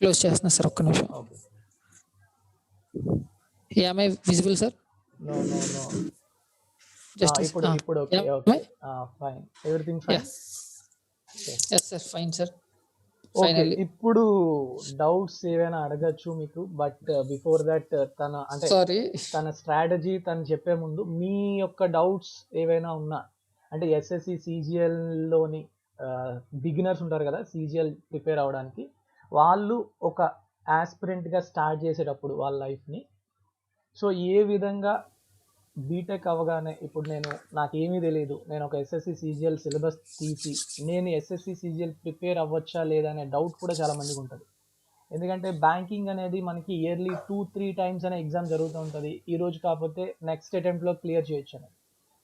Close చేస్తున్నా sir, ఒక్క నిమిషం. Okay. Am I visible, sir? No no no. Just ఇప్పుడు okay. am okay. I? Fine, everything fine. Yes, sir. Fine, sir. Okay, Finally. ఇప్పుడు doubts ఏవైనా అడగచ్చు మీకు. But before that అంటే Sorry. తన స్ట్రాటజీ తను చెప్పే ముందు మీ యొక్క డౌట్స్ ఏవైనా ఉన్నా, అంటే ఎస్ఎస్సి సిజిఎల్లోని బిగినర్స్ ఉంటారు కదా సిజిఎల్ ప్రిపేర్ అవ్వడానికి, వాళ్ళు ఒక ఆస్పిరెంట్గా స్టార్ట్ చేసేటప్పుడు వాళ్ళ లైఫ్ని, సో ఏ విధంగా బీటెక్ అవగానే ఇప్పుడు నాకేమీ తెలియదు, నేను ఒక ఎస్ఎస్సి సిజిఎల్ సిలబస్ తీసి నేను ఎస్ఎస్సి సిజిఎల్ ప్రిపేర్ అవ్వచ్చా లేదా అనే డౌట్ కూడా చాలా మందికి ఉంటుంది. ఎందుకంటే బ్యాంకింగ్ అనేది మనకి ఇయర్లీ 2-3 టైమ్స్ అనే ఎగ్జామ్ జరుగుతూ ఉంటుంది. ఈ రోజు కాకపోతే నెక్స్ట్ అటెంప్ట్లో క్లియర్ చేయొచ్చు అని.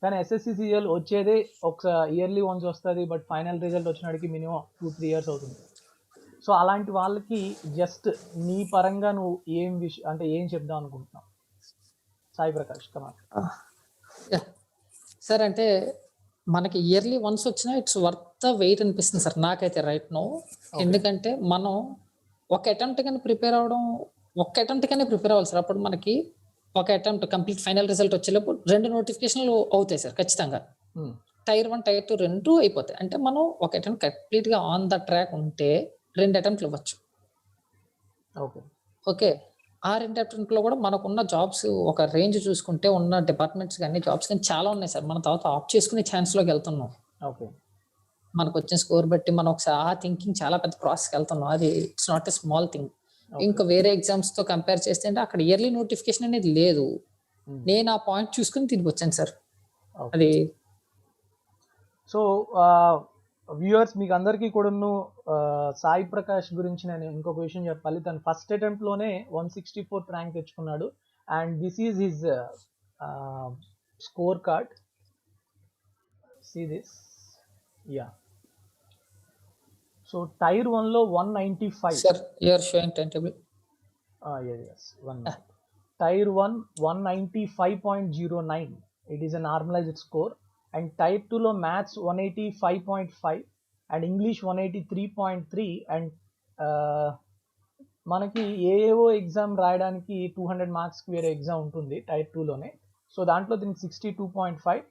కానీ ఎస్ఎస్సి సిజిఎల్ వచ్చేదే ఒకసారి ఇయర్లీ వన్స్ వస్తుంది, బట్ ఫైనల్ రిజల్ట్ వచ్చినడికి మినిమం 2-3 ఇయర్స్ అవుతుంది. సో అలాంటి వాళ్ళకి జస్ట్ నీ పరంగా నువ్వు ఏం చెప్దాం అనుకుంటున్నావు సాయి ప్రకాష్? కమాన్. సార్, అంటే మనకి ఇయర్లీ వన్స్ వచ్చినా ఇట్స్ వర్త్ ద వెయిట్ అనిపిస్తుంది సార్ నాకైతే రైట్ నో. ఎందుకంటే మనం ఒక అటెంప్ట్ కానీ ప్రిపేర్ అవ్వడం, ప్రిపేర్ అవ్వాలి సార్. అప్పుడు మనకి ఒక అటెంప్ట్ కంప్లీట్ ఫైనల్ రిజల్ట్ వచ్చేటప్పుడు 2 నోటిఫికేషన్లు అవుతాయి సార్ ఖచ్చితంగా. టైర్ 1 టైర్ 2 2 అయిపోతాయి. అంటే మనం ఒక అటెంప్ట్ కంప్లీట్గా ఆన్ ద ట్రాక్ ఉంటే 2 అటెంప్ట్లు ఇవ్వచ్చు. ఓకే, ఆ 2 అటెంప్ట్లో కూడా మనకున్న జాబ్స్ ఒక రేంజ్ చూసుకుంటే ఉన్న డిపార్ట్మెంట్స్ కానీ జాబ్స్ కానీ చాలా ఉన్నాయి సార్. మన తర్వాత ఆప్ట్ చేసుకునే ఛాన్స్లోకి వెళ్తున్నాం. ఓకే, మనకు వచ్చిన స్కోర్ బట్టి మనం ఒకసారి ఆ థింకింగ్ చాలా పెద్ద ప్రాసెస్కి వెళ్తున్నాం. అది it's not a small thing. ఇంకా వేరే ఎగ్జామ్స్తో కంపేర్ చేస్తే అంటే అక్కడ ఇయర్లీ నోటిఫికేషన్ అనేది లేదు. నేను ఆ పాయింట్ చూసుకుని తిరిగి వచ్చాను సార్. అది సో వ్యూవర్స్ మీకు అందరికీ కూడా సాయి ప్రకాష్ గురించి నేను ఇంకొక విషయం చెప్పాలి. తను ఫస్ట్ అటెంప్ట్లోనే 164th ర్యాంక్ తెచ్చుకున్నాడు. And this is his score card. See this. Yeah, so tier 1లో 195. Sir you are showing time table. yes, tier 1 195.09. It is a normalized score. And tier 2లో మ్యాథ్స్ 185.5 అండ్ ఇంగ్లీష్ 183.3. అండ్ మనకి ఏవో exam రాయడానికి 200 మార్క్స్కి వేరే exam ఉంటుంది tyre 2లోనే. So దాంట్లో దీనికి 62.5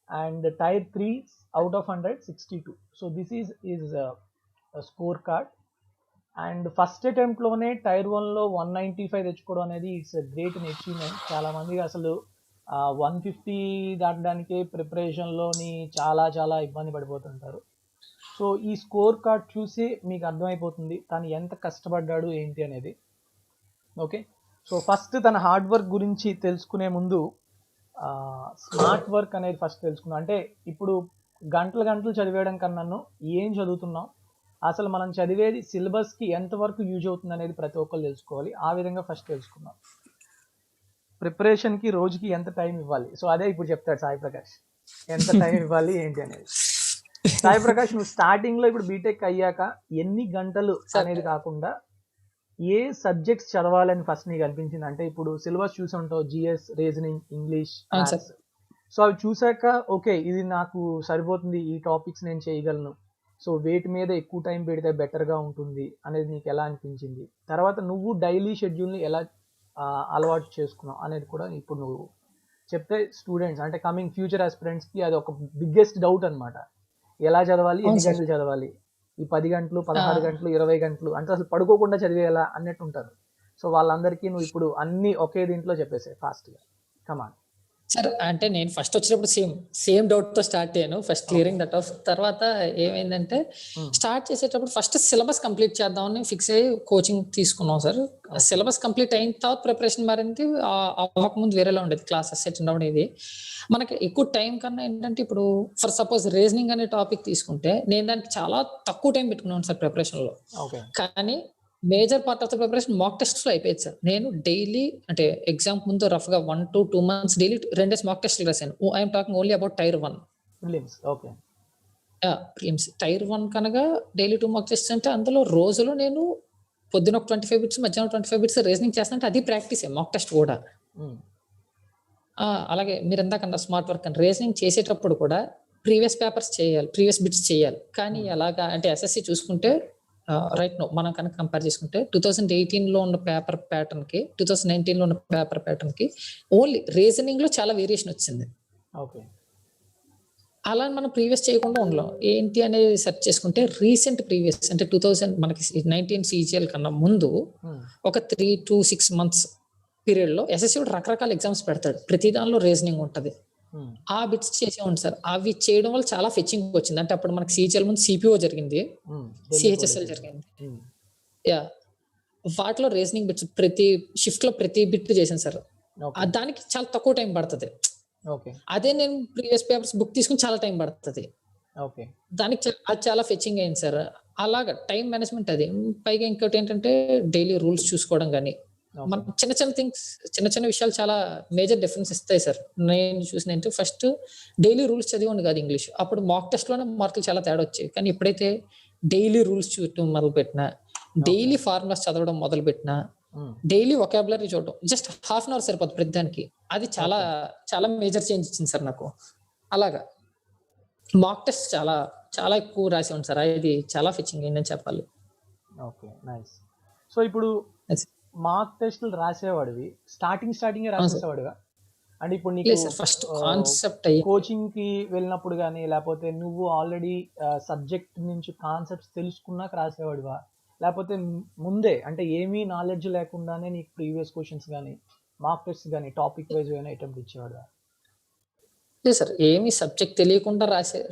and tier 3 out of 100 62. So this is score card. And first అటెంప్ట్లోనే టైర్ 1లో 195 తెచ్చుకోవడం అనేది ఇట్స్ గ్రేట్ అన్ అచీవ్మెంట్. చాలామందికి అసలు 150 దాటడానికే ప్రిపరేషన్లోని చాలా చాలా ఇబ్బంది పడిపోతుంటారు. సో ఈ స్కోర్ కార్డ్ చూసి మీకు అర్థమైపోతుంది తను ఎంత కష్టపడ్డాడు ఏంటి అనేది. ఓకే, సో ఫస్ట్ తన హార్డ్ వర్క్ గురించి తెలుసుకునే ముందు స్మార్ట్ వర్క్ అనేది ఫస్ట్ తెలుసుకుందాం. అంటే ఇప్పుడు గంటలు చదివేయడం కన్నాను ఏం చదువుతున్నాం, అసలు మనం చదివేది సిలబస్కి ఎంతవరకు యూజ్ అవుతుంది అనేది ప్రతి ఒక్కరు తెలుసుకోవాలి. ఆ విధంగా ఫస్ట్ తెలుసుకుందాం. ప్రిపరేషన్కి రోజుకి ఎంత టైం ఇవ్వాలి, సో అదే ఇప్పుడు చెప్తాడు సాయి ప్రకాష్. ఎంత టైం ఇవ్వాలి ఏంటి అనేది. సాయి ప్రకాష్, నువ్వు స్టార్టింగ్లో ఇప్పుడు బీటెక్ అయ్యాక ఎన్ని గంటలు అనేది కాకుండా ఏ సబ్జెక్ట్స్ చదవాలని ఫస్ట్ నీకు అనిపించింది? అంటే ఇప్పుడు సిలబస్ చూసి ఉంటావు, GS, reasoning, English, maths. So అవి చూసాక ఓకే ఇది నాకు సరిపోతుంది, ఈ టాపిక్స్ నేను చేయగలను, సో వేటి మీద ఎక్కువ టైం పెడితే బెటర్గా ఉంటుంది అనేది నీకు ఎలా అనిపించింది? తర్వాత నువ్వు డైలీ షెడ్యూల్ని ఎలా అలవాటు చేసుకున్నావు అనేది కూడా ఇప్పుడు నువ్వు చెప్తే స్టూడెంట్స్ అంటే కమింగ్ ఫ్యూచర్ ఆస్పిరెంట్స్కి అది ఒక బిగ్గెస్ట్ డౌట్ అనమాట. ఎలా చదవాలి, ఎన్ని గంటలు చదవాలి, ఈ 10 గంటలు 16 గంటలు 20 గంటలు అంటే అసలు పడుకోకుండా చదివేయాలా అన్నట్టు ఉంటారు. సో వాళ్ళందరికీ నువ్వు ఇప్పుడు అన్ని ఒకే దీంట్లో చెప్పేసాయి ఫాస్ట్గా. Come on sir. అంటే నేను ఫస్ట్ వచ్చినప్పుడు సేమ్ డౌట్ తో స్టార్ట్ అయ్యాను. First clearing that of. తర్వాత ఏమైందంటే స్టార్ట్ చేసేటప్పుడు ఫస్ట్ సిలబస్ కంప్లీట్ చేద్దామని ఫిక్స్ అయ్యి కోచింగ్ తీసుకున్నాం సార్. సిలబస్ కంప్లీట్ అయిన తర్వాత ప్రిపరేషన్ మారింది. అవ్వకముందు వేరేలా ఉండేది క్లాసెస్ అటెండ్ అవ్వడం. ఇది మనకి ఎక్కువ టైం కన్నా ఏంటంటే ఇప్పుడు ఫర్ సపోజ్ రీజనింగ్ అనే టాపిక్ తీసుకుంటే నేను దానికి చాలా తక్కువ టైం పెట్టుకున్నాను సార్ ప్రిపరేషన్లో. కానీ major part of the preparation mock టెస్ట్లో అయిపోయింది సార్. నేను డైలీ అంటే ఎగ్జామ్ ముందు రఫ్గా 1 to 2 months daily 2 days mock టెస్ట్లు రాశాను. I'm talking only about tier 1 prelims. Tier 1 కనుక డైలీ 2 మాక్ టెస్ట్ అంటే అందులో రోజులో నేను పొద్దున ఒక 25 బిట్స్, మధ్యాహ్నం 25 బిట్స్ రీజనింగ్ చేస్తానంటే అది ప్రాక్టీసే మాక్ టెస్ట్ కూడా. అలాగే మీరు ఎందాకన్నా స్మార్ట్ వర్క్ అని రీజనింగ్ చేసేటప్పుడు కూడా ప్రీవియస్ పేపర్స్ చేయాలి, ప్రీవియస్ బిట్స్ చేయాలి. కానీ ఎలాగా అంటే ఎస్ఎస్సి చూసుకుంటే రైట్ నో మనం కనుక కంపేర్ చేసుకుంటే 2018లో ఉన్న పేపర్ ప్యాటర్న్ కి 2019లో ఉన్న పేపర్ ప్యాటర్న్ కి ఓన్లీ రీజనింగ్ లో చాలా వేరియేషన్ వచ్చింది. ఓకే. అలా మనం ప్రీవియస్ చేయకుండా ఉండలేం. ఏంటి అనేది సెర్చ్ చేసుకుంటే రీసెంట్ ప్రీవియస్ అంటే 2000 మనకి 19 సీజీఎల్ కన్నా ముందు ఒక 3 to 6 మంత్స్ పీరియడ్ లో ఎస్ఎస్సి రకరకాల ఎగ్జామ్స్ పెడతాడు. ప్రతి దానిలో రీజనింగ్ ఉంటది. ఆ బిట్స్ చేసేవాడి సార్. అవి చేయడం వల్ల చాలా ఫెచ్చింగ్ వచ్చింది. అంటే అప్పుడు మనకి సీజీఎల్ ముందు సిపిఓ జరిగింది, సిహెచ్ఎస్ఎల్ జరిగింది. యా వాటిలో రీజనింగ్ బిట్స్ ప్రతి షిఫ్ట్ లో ప్రతి బిట్ చేశాను సార్. దానికి చాలా తక్కువ టైం పడుతుంది. అదే నేను ప్రీవియస్ పేపర్స్ బుక్ తీసుకుని చాలా టైం పడుతుంది. దానికి అది చాలా ఫెచ్చింగ్ అయింది సార్. అలాగా టైం మేనేజ్మెంట్ అది. పైగా ఇంకోటి ఏంటంటే డైలీ రూల్స్ చూసుకోవడం కానీ మన చిన్న చిన్న థింగ్స్ చిన్న చిన్న విషయాలు చాలా మేజర్ డిఫరెన్స్ ఇస్తాయి సార్. నేను చూసిన ఫస్ట్ డైలీ రూల్స్ చదివండి కాదు ఇంగ్లీష్. అప్పుడు మాక్ టెస్ట్ లోనే మార్కులు చాలా తేడా వచ్చాయి. కానీ ఎప్పుడైతే డైలీ రూల్స్ చూడటం మొదలు పెట్టినా, డైలీ ఫార్ములాస్ చదవడం మొదలు పెట్టినా, డైలీ వొకాబులరీ చూడటం జస్ట్ హాఫ్ అన్ అవర్ సరిపోతుంది ప్రతి దానికి. అది చాలా చాలా మేజర్ చేంజ్ ఇచ్చింది సార్ నాకు. అలాగా మాక్ టెస్ట్ చాలా చాలా ఎక్కువ రాసి ఉంది సార్. అది చాలా ఫిచ్చింగ్ అయిందని చెప్పాలి. Okay, nice. సో ఇప్పుడు మార్క్ టెస్ట్లు రాసేవాడివి స్టార్టింగ్ రాసేసేవాడిగా? అంటే ఇప్పుడు నీకు ఫస్ట్ కాన్సెప్ట్ కోచింగ్ కి వెళ్ళినప్పుడు కానీ లేకపోతే నువ్వు ఆల్రెడీ సబ్జెక్ట్ నుంచి కాన్సెప్ట్స్ తెలుసుకున్నాక రాసేవాడివా, లేకపోతే ముందే అంటే ఏమీ నాలెడ్జ్ లేకుండానే నీకు ప్రీవియస్ క్వశ్చన్స్ కానీ మార్క్ టెస్ట్ కానీ టాపిక్ వైజ్ కానీ అటెంప్ట్ ఇచ్చేవాడివా? లేదు సార్, ఏమీ సబ్జెక్ట్ తెలియకుండా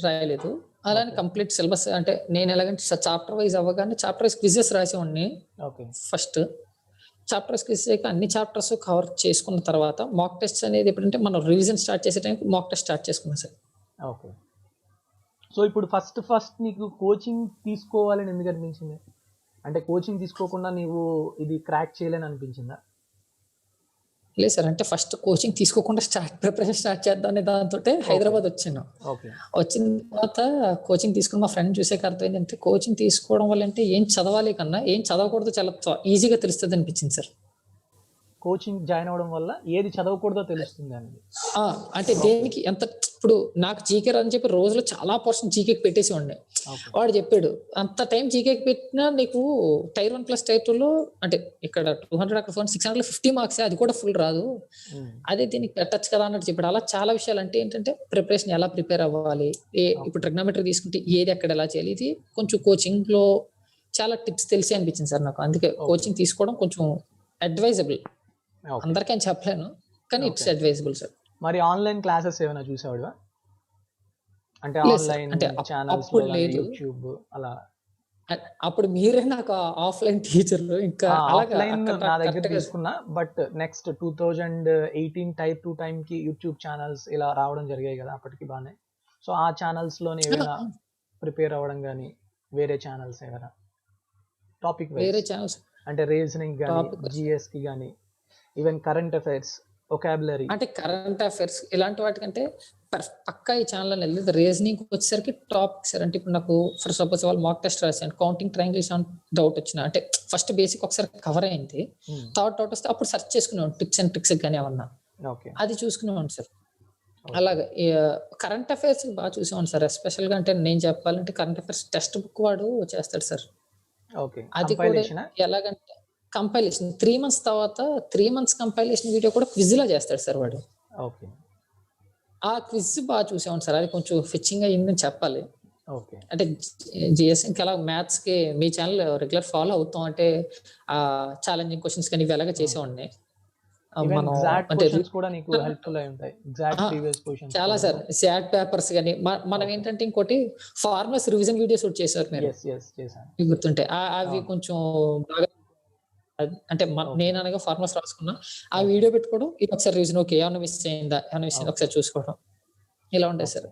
రాయలేదు. అలానే కంప్లీట్ సిలబస్ అంటే నేను ఎలాగంటే చాప్టర్ వైజ్ అవ్వగానే చాప్టర్ వైజ్ క్విజెస్ రాసేవాడిని. ఫస్ట్ చాప్టర్ వైజ్ క్విజ్ అన్ని చాప్టర్స్ కవర్ చేసుకున్న తర్వాత మాక్ టెస్ట్ అనేది ఎప్పుడంటే మనం రివిజన్ స్టార్ట్ చేసే టైంకి మాక్ టెస్ట్ స్టార్ట్ చేసుకున్నాం సార్. ఓకే. సో ఇప్పుడు ఫస్ట్ నీకు కోచింగ్ తీసుకోవాలని ఎందుకు అనిపించింది? అంటే కోచింగ్ తీసుకోకుండా నీవు ఇది క్రాక్ చేయలేని అనిపించిందా? లేదు సార్, అంటే ఫస్ట్ కోచింగ్ తీసుకోకుండా ప్రిపరేషన్ స్టార్ట్ చేద్దాం అనే దాంతో హైదరాబాద్ వచ్చాను. వచ్చిన తర్వాత కోచింగ్ తీసుకుని మా ఫ్రెండ్ చూసాక అర్థమైందంటే కోచింగ్ తీసుకోవడం వల్ల అంటే ఏం చదవాలి కన్నా ఏం చదవకూడదో చాలా ఈజీగా తెలుస్తుంది అనిపించింది సార్. కోచింగ్ జాయిన్ అవ్వడం వల్ల ఏది చదవకూడదో తెలుస్తుంది అనేది. అంటే దేనికి ఎంత ఇప్పుడు నాకు జీకే అని చెప్పి రోజులో చాలా పర్సెంట్ జీకేకి పెట్టేసి ఉండే. వాడు చెప్పాడు అంత టైం జీకేకి పెట్టినా నీకు టైర్ 1 ప్లస్ టైర్ 2లో అంటే ఇక్కడ 200 అక్కడ 650 మార్క్స్, అది కూడా ఫుల్ రాదు, అదే దీనికి పెట్టచ్చు కదా అన్నట్టు చెప్పాడు. అలా చాలా విషయాలు అంటే ఏంటంటే ప్రిపరేషన్ ఎలా ప్రిపేర్ అవ్వాలి, ఇప్పుడు ట్రిగ్నోమెట్రీ తీసుకుంటే ఏది ఎక్కడ ఎలా చేయాలి, ఇది కొంచెం కోచింగ్ లో చాలా టిప్స్ తెలిసి అనిపించింది సార్ నాకు. అందుకే కోచింగ్ తీసుకోవడం కొంచెం అడ్వైజబుల్. అందరికీ అని చెప్పలేను కానీ ఇట్స్ అడ్వైజబుల్ సార్. మరి ఆన్లైన్ క్లాసెస్ ఏమైనా చూసేవాడివా? అంటే ఆన్లైన్ ఛానల్స్ యూట్యూబ్ అలా? అప్పుడు మీరే నాకు ఆఫ్లైన్ టీచర్. ఇంకా ఆఫ్లైన్ నా దగ్గర తీసుకున్నా, బట్ నెక్స్ట్ 2018 టైర్ 2 టైం కి యూట్యూబ్ ఛానల్స్ ఇలా రావడం జరిగాయి కదా అప్పటికి బానే. సో ఆ ఛానల్స్ లోనే ఏమైనా ప్రిపేర్ అవ్వడం కానీ వేరే ఛానల్స్ ఏమైనా టాపిక్ వేరే ఛానల్స్ అంటే రీజనింగ్ కానీ జిఎస్ కి కానీ ఈవెన్ కరెంట్ అఫైర్స్ వొకాబులరీ అంటే కరెంట్ అఫైర్స్ ఇలాంటి వాటికంటే పక్కా ఈ ఛానల్ వెళ్ళేది. రీజనింగ్ వచ్చేసరికి టాపిక్ సార్. అంటే ఇప్పుడు నాకు ఫర్ సపోజ్ వాళ్ళు మాక్ టెస్ట్ రాసాను, కౌంటింగ్ ట్రయాంగిల్స్ డౌట్ వచ్చిన అంటే ఫస్ట్ బేసిక్ ఒకసారి కవర్ అయింది, థర్డ్ డౌట్ వస్తే అప్పుడు సెర్చ్ చేసుకునేవాడు టిప్స్ అండ్ ట్రిక్స్ కానీ ఏమన్నా అది చూసుకునేవాడు సార్. అలాగే కరెంట్ అఫైర్స్ బాగా చూసేవాడు సార్. ఎస్పెషల్ గా అంటే నేను చెప్పాలంటే కరెంట్ అఫైర్స్ టెక్స్ట్ బుక్ వాడు చేస్తాడు సార్. అది కూడా ఎలాగంటే కంపైలేషన్ 3 months తర్వాత 3 months కంపైలేషన్ వీడియో కూడా క్విజ్ లా చేస్తాడు సార్ వాడు. ఆ క్విజ్ బాగా చూసాను సార్. అది కొంచెం ఫిచ్చింగ్ అయ్యిందని చెప్పాలి. అంటే జిఎస్ ఇంకా మ్యాథ్స్ కి మీ ఛానల్ రెగ్యులర్ ఫాలో అవుతాం అంటే ఆ ఛాలెంజింగ్ క్వశ్చన్స్ కానీ ఇవి ఎలాగ చేసేవాడిని. మనం అంటే చాలా సార్ శాట్ పేపర్స్ కానీ మనం ఏంటంటే ఇంకోటి ఫార్మర్స్ రివిజన్ వీడియోస్ చేశారు మీరు గుర్తుంటే. అవి కొంచెం బాగా అంటే నేను అనగా ఫార్మర్స్ రాసుకున్నా ఆ వీడియో పెట్టుకోవడం, ఇది ఒకసారి రీజన్ ఓకే ఏమైనా మిస్ అయిందా ఒకసారి చూసుకోవడం, ఇలా ఉంటాయి సార్.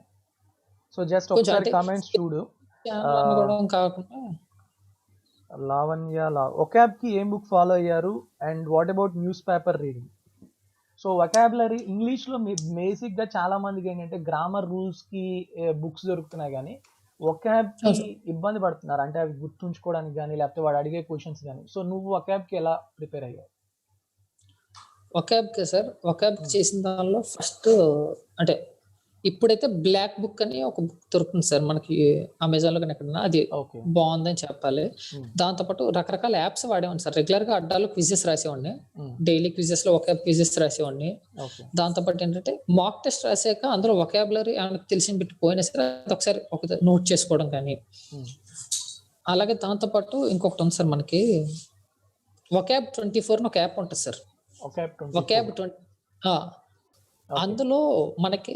సో జస్ట్ ఒకసారి కామెంట్స్ చూడు. కాకుండా లావణ్య వొకాబ్ కి ఏం బుక్ ఫాలో అయ్యారు and what about news paper reading? So vocabulary English లో బేసిక్ గా చాలా మందికి ఏంటంటే గ్రామర్ రూల్స్ కి బుక్స్ దొరుకుతున్నాయి కానీ వొకాబ్ కి ఇబ్బంది పడుతున్నారు, అంటే అవి గుర్తుంచుకోవడానికి కానీ లేకపోతే వాడు అడిగే క్వశ్చన్స్ కానీ. సో నువ్వు వొకాబ్ కి ఎలా ప్రిపేర్ అయ్యావు? వొకాబ్ కి సార్ వొకాబ్ చేసిన దానిలో ఫస్ట్ అంటే ఇప్పుడైతే బ్లాక్ బుక్ అని ఒక బుక్ దొరుకుతుంది సార్ మనకి అమెజాన్ లో కానీ ఎక్కడన్నా, అది ఓకే. బాగుందని చెప్పాలి. హ్మ్. దాంతో పాటు రకరకాల యాప్స్ వాడేవాడిని సార్. రెగ్యులర్ గా అడ్డాలో క్విజెస్ రాసేవాడిని. హ్మ్. డైలీ క్విజెస్ లో ఒక క్విజెస్ రాసేవాడిని. ఓకే. దాంతో పాటు ఏంటంటే మాక్ టెస్ట్ రాసాక అందులో వొకాబులరీ ఏమైనా తెలిసిన బిట్ పోయినా సరే అది ఒకసారి ఒక నోట్ చేసుకోవడం కానీ, హ్మ్. అలాగే దాంతో పాటు ఇంకొకటి ఉంది సార్ మనకి వొకాబ్ 24 అని ఒక యాప్ ఉంటుంది సార్. ఓకే. వొకాబ్ 24. ఆ! ఓకే. అందులో మనకి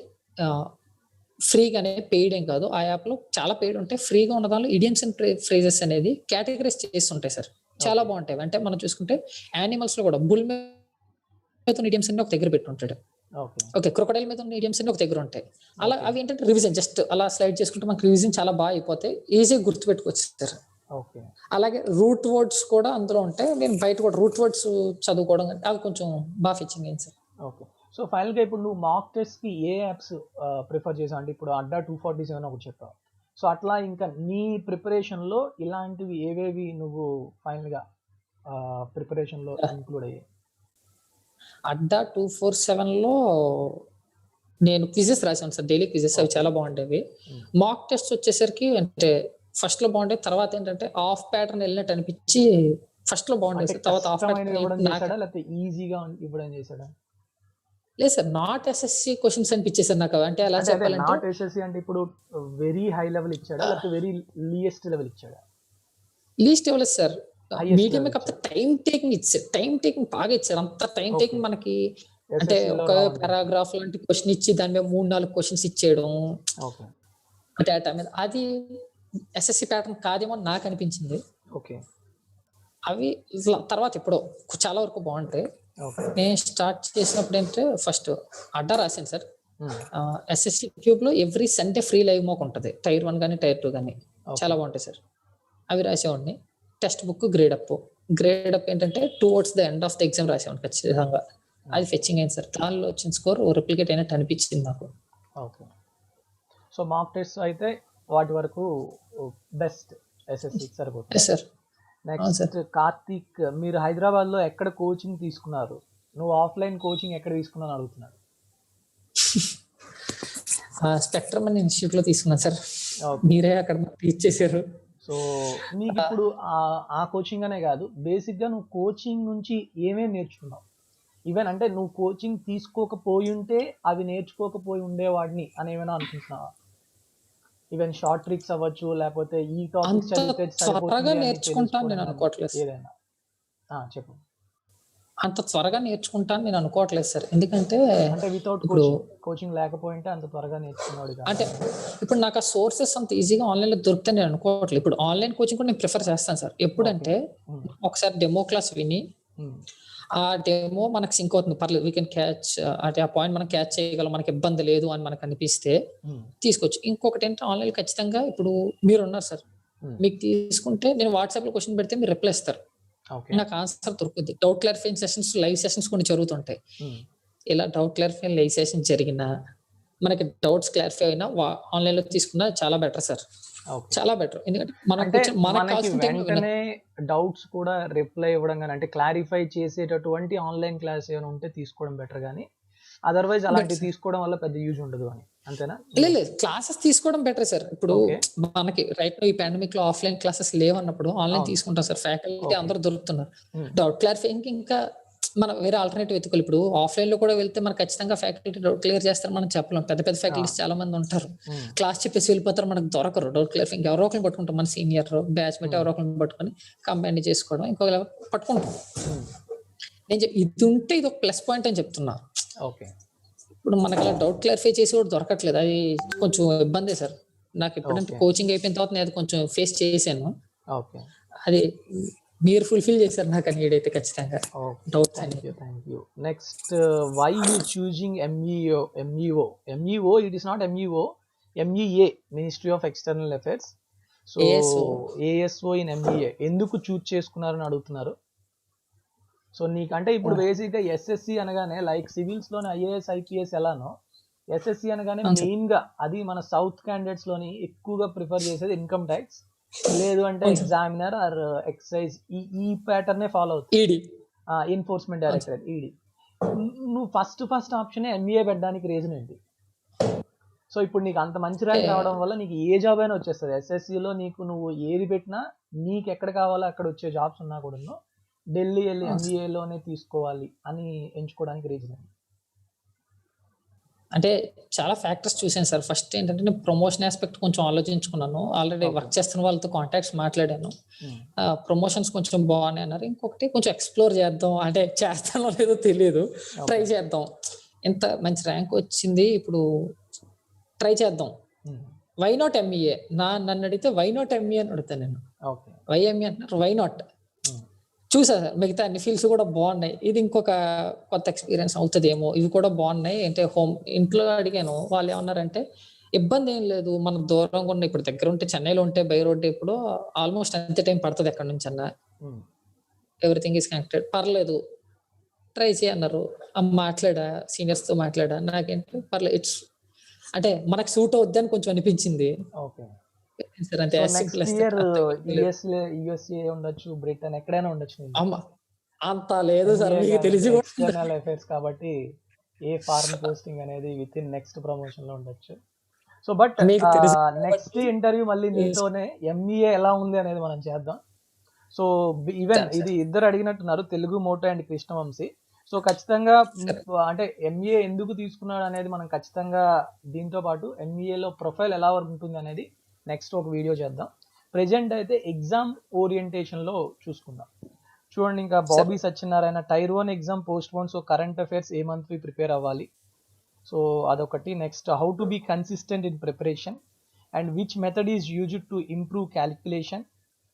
ఫ్రీగానే పెయిడ్ ఏం కాదు. ఆ యాప్‌లో చాలా పెయిడ్ ఉంటాయి. ఫ్రీగా ఉన్న దానిలో ఇడియమ్స్ అండ్ ఫ్రేజెస్ అనేది కేటగరైజ్ చేసి ఉంటాయి సార్. చాలా ఓకే. బాగుంటాయి. అంటే మనం చూసుకుంటే యానిమల్స్‌లో కూడా బుల్ మీద ఉన్న ఇడియమ్స్ అన్ని ఒక దగ్గర పెట్టుంటాడు. ఓకే. ఓకే. క్రొకొడైల్ మీద ఉన్న ఇడియమ్స్ అన్ని ఒక దగ్గర ఉంటాయి. అలా ఓకే. అవి ఏంటంటే రివిజన్ జస్ట్ అలా స్లైడ్ చేసుకుంటే మనకి రివిజన్ చాలా బాగా అయిపోతాయి. ఈజీగా గుర్తుపెట్టుకోవచ్చు సార్. ఓకే. అలాగే రూట్ వర్డ్స్ కూడా అందులో ఉంటాయి. నేను బయట కూడా రూట్ వర్డ్స్ చదువుకోవడం గాని అవి కొంచెం బాగా ఫెచ్చింగ్ అయింది సార్. ఓకే. సో ఫైనల్‌గా ఇప్పుడు నువ్వు మాక్ టెస్ట్‌కి ఏ యాప్స్ ప్రిఫర్ చేసావు? అంటే ఇప్పుడు అడ్డా 247 ఒకటి చెప్పావు. సో అట్లా ఇంకా నీ ప్రిపరేషన్‌లో ఇలాంటివి ఏవేవి నువ్వు ఫైనల్‌గా ప్రిపరేషన్‌లో ఇంక్లూడ్ అయ్యాయి? అడ్డా 247లో నేను క్విజెస్ రాశాను సార్. డైలీ క్విజెస్ అవి ఓకే. చాలా బాగుండేవి. హ్మ్. మాక్ టెస్ట్ వచ్చేసరికి అంటే ఫస్ట్‌లో బాగుండేవి. తర్వాత ఏంటంటే ఆఫ్ ప్యాటర్న్ వెళ్ళినట్టు అనిపించి ఫస్ట్‌లో బాగుండేది అంటే సార్. తర్వాత ఆఫ్ కష్టమైనవి ప్యాటర్న్ ఇవ్వడం నాకు చేశాడా? లేకపోతే ఈజీగా ఇవ్వడం చేశాడా? లేదు సార్. నాట్ ఎస్ఎస్‌సి క్వెషన్స్ అనిపించేది సార్ నాకు. అంటే ఎలా అంటే అదే చెప్పాలంటే నాట్ ఎస్ఎస్‌సి అంటే ఇప్పుడు వెరీ హై లెవెల్ ఇచ్చాడా? లేకపోతే వెరీ లీయెస్ట్ లెవెల్ ఇచ్చాడా? లీస్ట్ ఇవ్వలేదు సార్. హైయెస్ట్ మీడియమే లెవెల్ కాకపోతే ఇచ్చాడు. టైమ్ టేకింగ్ ఇచ్చారు. టైమ్ టేకింగ్ బాగా ఇచ్చారు. అంత టైమ్ ఓకే. టేకింగ్ మనకి అంటే ఎస్ఎస్‌సిలో ఒక రావని తెలుసు. పారాగ్రాఫ్ లాంటి క్వెషన్ ఇచ్చి దాని మీద 3, 4 క్వెషన్స్ ఇచ్చేయడం ఓకే. డేటా మీద. అది ఎస్ఎస్‌సి ప్యాటర్న్ కాదేమో అని నాకు అనిపించింది. ఓకే. అవి ఇట్లా తర్వాత ఎప్పుడో చాలా వరకు బాగుంటాయి. ఓకే. నేను స్టార్ట్ చేసినప్పుడు ఏంటంటే ఫస్ట్ అడ్డా రాశాను సార్. హ్మ్. ఎస్ఎస్‌సి ట్యూబ్‌లో ఎవ్రీ సండే ఫ్రీ లైవ్ మాక్ ఉంటది. టైర్ 1 గాని, టైర్ 2 గాని. ఓకే. చాలా బాగుంటాయి సార్. అవి రాసేవాడిని. Text book, grade up. Grade up ఏంటంటే towards the end of the exam రాసేవాడిని ఖచ్చితంగా. అది ఓకే. ఫెచ్చింగ్ అయింది సార్. దానిలో వచ్చిన స్కోర్ రిప్లికేట్ అయినట్టు అనిపించింది నాకు. ఓకే. సో మాక్ టెస్ట్ అయితే వాటి వరకు బెస్ట్ ఎస్ఎస్‌సికి సరిపోతుంది. Yes sir. అవును సార్. నెక్స్ట్ కార్తీక్, మీరు హైదరాబాద్‌లో ఎక్కడ కోచింగ్ తీసుకున్నారు? నువ్వు ఆఫ్‌లైన్ కోచింగ్ ఎక్కడ తీసుకున్నావు అని అడుగుతున్నాడు. స్పెక్ట్రమ్ అనే ఇన్‌స్టిట్యూట్‌లో తీసుకున్నాను సార్. ఓకే. మీరే అక్కడ మాకు టీచ్ చేశారు. సో నీకిప్పుడు ఆ కోచింగ్ అనే కాదు, బేసిక్‌గా నువ్వు కోచింగ్ నుంచి ఏమేమి నేర్చుకున్నావు? ఈవెన్ అంటే నువ్వు కోచింగ్ తీసుకోకపోయుంటే అవి నేర్చుకోకపోయి ఉండేవాడిని అని ఏమైనా అనుకుంటున్నావా? ఈవెన్ షార్ట్ ట్రిక్స్ అవ్వచ్చు, లేకపోతే ఈ టాపిక్స్ అంత చదివితే త్వరగా సరిపోతుంది అని నేర్చుకుంటాను తెలుసుకోవడం నేను గాని అనుకోవట్లేదు. ఏదైనా? చెప్పు. అంత త్వరగా నేర్చుకుంటాను నేను అనుకోవట్లేదు సార్. ఎందుకంటే అంటే వితౌట్ ఇప్పుడు కోచింగ్ లేకపోయింటే అంత త్వరగా నేర్చుకునేవాడు కాదా అంటే అని? ఇప్పుడు నాకు ఆ సోర్సెస్ అంత ఈజీగా ఆన్‌లైన్‌లో దొరుకుతాయని నేను అనుకోవట్లేదు. ఇప్పుడు ఆన్‌లైన్ కోచింగ్ కూడా నేను ప్రిఫర్ చేస్తాను సార్. ఓకే. ఎప్పుడంటే హ్మ్. ఒకసారి డెమో క్లాస్ విని హ్మ్. ఆ డెమో మనకు సింక్ అవుతుంది. పర్లేదు. వి కెన్ క్యాచ్ అంటే ఆ పాయింట్ మనం క్యాచ్ చేయగలం. మనకి ఇబ్బంది లేదు అని మనకు అనిపిస్తే హ్మ్. తీసుకోవచ్చు. ఇంకొకటేంటంటే ఆన్‌లైన్‌లో ఖచ్చితంగా ఇప్పుడు మీరున్నారు సార్. హ్మ్. మీకు తీసుకుంటే నేను వాట్సాప్‌లో క్వెషన్ పెడితే మీరు రిప్లై ఇస్తారు. ఓకే. నాకు ఆన్సర్ దొరుకుద్ది. Doubt clarifying sessions, live sessions కొన్ని జరుగుతుంటాయి. హ్మ్. ఇలా డౌట్ క్లారిఫైయింగ్ లైవ్ సెషన్ జరిగినా, మనకి డౌట్స్ క్లారిఫై అయినా ఆన్‌లైన్‌లో తీసుకున్నా చాలా బెటర్ సార్. ఓకే. చాలా బెటర్. ఎందుకంటే మనకు అంటే కూర్చొని మనకు మనకి కావాల్సిన టైంలో వినొచ్చు. వెంటనే డౌట్స్ కూడా రిప్లై ఇవ్వడం గాని, అంటే క్లారిఫై చేసేటటువంటి ఆన్‌లైన్ క్లాస్ ఏమైనా ఉంటే తీసుకోవడం బెటర్ గానీ, అదర్‌వైజ్ బెటర్ అలాంటివి సార్. తీసుకోవడం వల్ల పెద్ద యూజ్ ఉండదు అని. అంతేనా? లేదు. క్లాసెస్ తీసుకోవడం బెటర్ సార్. ఇప్పుడు ఓకే. మనకి రైట్ నౌ ఈ పాండమిక్‌లో ఆఫ్‌లైన్ క్లాసెస్ లేవన్నప్పుడు ఆన్‌లైన్ అవును. తీసుకుంటాం సార్. Faculty okay. అందరూ దొరుకుతున్నారు. హ్మ్. డౌట్ క్లారిఫైయింగ్‌కి ఇంకా మనం వేరే ఆల్టర్‌నేటివ్ వెతుక్కోవాలి. ఇప్పుడు ఆఫ్‌లైన్‌లో కూడా వెళ్తే మనకు ఖచ్చితంగా ఫ్యాకల్టీ డౌట్ క్లియర్ చేస్తారని మనం చెప్పలేం. పెద్ద పెద్ద ఆ! ఫ్యాకల్టీస్ చాలా మంది ఉంటారు. హ్మ్. క్లాస్ చెప్పేసి వెళ్ళిపోతారు. మనకు దొరకరు. డౌట్ క్లియరింగ్ ఎవరో ఒకరిని పట్టుకుంటాం. మన సీనియర్, బ్యాచ్‌మేట్ హ్మ్. ఎవరో ఒకరిని పట్టుకొని కంబైన్ చేసుకోవడం. ఇంకొకరు పట్టుకుంటాం. హ్మ్. ఇది ఉంటే ఇది ఒక ప్లస్ పాయింట్ అని చెప్తున్నా. ఓకే. ఇప్పుడు మనకలా డౌట్ క్లారిఫై చేసేవాడు దొరకట్లేదు. అది కొంచెం ఇబ్బందే సార్. నాకెప్పుడంటే ఓకే. కోచింగ్ అయిపోయిన తర్వాత నేను అది కొంచెం ఫేస్ చేశాను. ఓకే. అది మీరు ఫుల్‌ఫిల్ చేశారు నాకు ఆ నీడ్ అయితే ఖచ్చితంగా. ఓకే. డౌట్స్ థాంక్ అన్ని. You. Thank you. Next why you choosing MEO? MEO. MEO, it is not MEO. MEA, ministry of external affairs. So ASO ASO ఇన్ MEA ఎందుకు చూజ్ చేసుకున్నారని అడుగుతున్నారు. సో నీకంటే ఇప్పుడు బేసిక్‌గా ఎస్ఎస్‌సి అనగానే లైక్ సివిల్స్‌లోని ఐఏఎస్, ఐపీఎస్ ఎలానో ఎస్ఎస్‌సి అనగానే అవును సార్. మెయిన్‌గా అది మన సౌత్ క్యాండిడేట్స్‌లోని ఎక్కువగా ప్రిఫర్ చేసేది ఇన్‌కమ్ టాక్స్. లేదు అంటే అవును సార్. ఎగ్జామినర్ ఆర్ ఎక్సైజ్ ఈ ప్యాటర్నే ఫాలో అవుతుంది. ఈడీ. ఎన్ఫోర్స్మెంట్ అవును సార్. Directorate ED. నువ్వు ఫస్ట్ ఆప్షన్ ఎంబీఏ పెట్టడానికి రీజన్ ఏంటి? సో ఇప్పుడు నీకు అంత మంచి ర్యాంక్ రావడం వల్ల నీకు ఏ జాబ్ అయినా వచ్చేస్తుంది. ఎస్ఎస్సిలో నీకు నువ్వు ఏది పెట్టినా నీకు ఎక్కడ కావాలో అక్కడ వచ్చే జాబ్స్ ఉన్నా కూడా ఢిల్లీ వెళ్ళి ఎంబీఏలోనే తీసుకోవాలి అని ఎంచుకోవడానికి రీజన్. అంటే చాలా ఫ్యాక్టర్స్ చూసాను సార్. ఫస్ట్ ఏంటంటే నేను ప్రమోషన్ ఆస్పెక్ట్ కొంచెం ఆలోచించుకున్నాను. ఆల్రెడీ వర్క్ చేస్తున్న వాళ్ళతో కాంటాక్ట్స్ మాట్లాడాను. ప్రమోషన్స్ కొంచెం బాగున్నాయి అన్నారు. ఇంకొకటి కొంచెం ఎక్స్ప్లోర్ చేద్దాం, అంటే చేస్తానో లేదో తెలియదు, ట్రై చేద్దాం. ఎంత మంచి ర్యాంక్ వచ్చింది, ఇప్పుడు ట్రై చేద్దాం. Why not MEA? నన్ను అడిగితే వై నాట్ ఎంఈఏ అని అడుగుతాను నేను. వై ఎంఈఏ అంటున్నారు, వై నాట్. చూసా సార్, మిగతా అన్ని ఫీల్డ్స్ కూడా బాగున్నాయి, ఇది ఇంకొక కొత్త ఎక్స్పీరియన్స్ అవుతుందేమో, ఇవి కూడా బాగున్నాయి. అంటే ఇంట్లో అడిగాను, వాళ్ళు ఏమన్నారంటే ఇబ్బంది ఏం లేదు, మన దూరంగా ఉన్న, ఇప్పుడు దగ్గర ఉంటే చెన్నైలో ఉంటే బై రోడ్ ఇప్పుడు ఆల్మోస్ట్ అంతే టైం పడుతుంది ఎక్కడి నుంచి అన్నా, ఎవ్రీథింగ్ ఈస్ కనెక్టెడ్, పర్లేదు ట్రై చేయన్నారు. మాట్లాడా, సీనియర్స్తో మాట్లాడా, నాకేంటి పర్లేదు, ఇట్స్ అంటే మనకు సూట్ అవుద్ది అని కొంచెం అనిపించింది. అంటే యుఎస్ఏ ఉండొచ్చు, బ్రిటన్ ఎక్కడైనా ఉండొచ్చు. అమ్మా అంత లేదు సార్, మీకు తెలిసి ఎక్స్టర్నల్ అఫైర్స్ కాబట్టి ఏ ఫారెన్ పోస్టింగ్ అనేది విత్ ఇన్ నెక్స్ట్ ప్రమోషన్ లో ఉండొచ్చు. సో బట్ నెక్స్ట్ ఇంటర్వ్యూ మళ్ళీ నీతోనే ఎంఈఏ ఎలా ఉంది అనేది మనం చేద్దాం. సో ఈవెన్ ఇది ఇద్దరు అడిగినట్టున్నారు, Telugu moto and Krishnavamsi. So ఖచ్చితంగా అంటే ఎంఈఏ ఎందుకు తీసుకున్నాడు అనేది మనం ఖచ్చితంగా దీంతో పాటు ఎంఈఏలో ప్రొఫైల్ ఎలా ఉంటుంది అనేది నెక్స్ట్ ఒక వీడియో చేద్దాం. ప్రెజెంట్ అయితే ఎగ్జామ్ ఓరియంటేషన్లో చూసుకుందాం. చూడండి, ఇంకా Bobby Satyanarayana tier 1 exam postpone, so current affairs a month prepare అవ్వాలి, సో అదొకటి. Next how to be consistent in preparation and which method is used to improve calculation,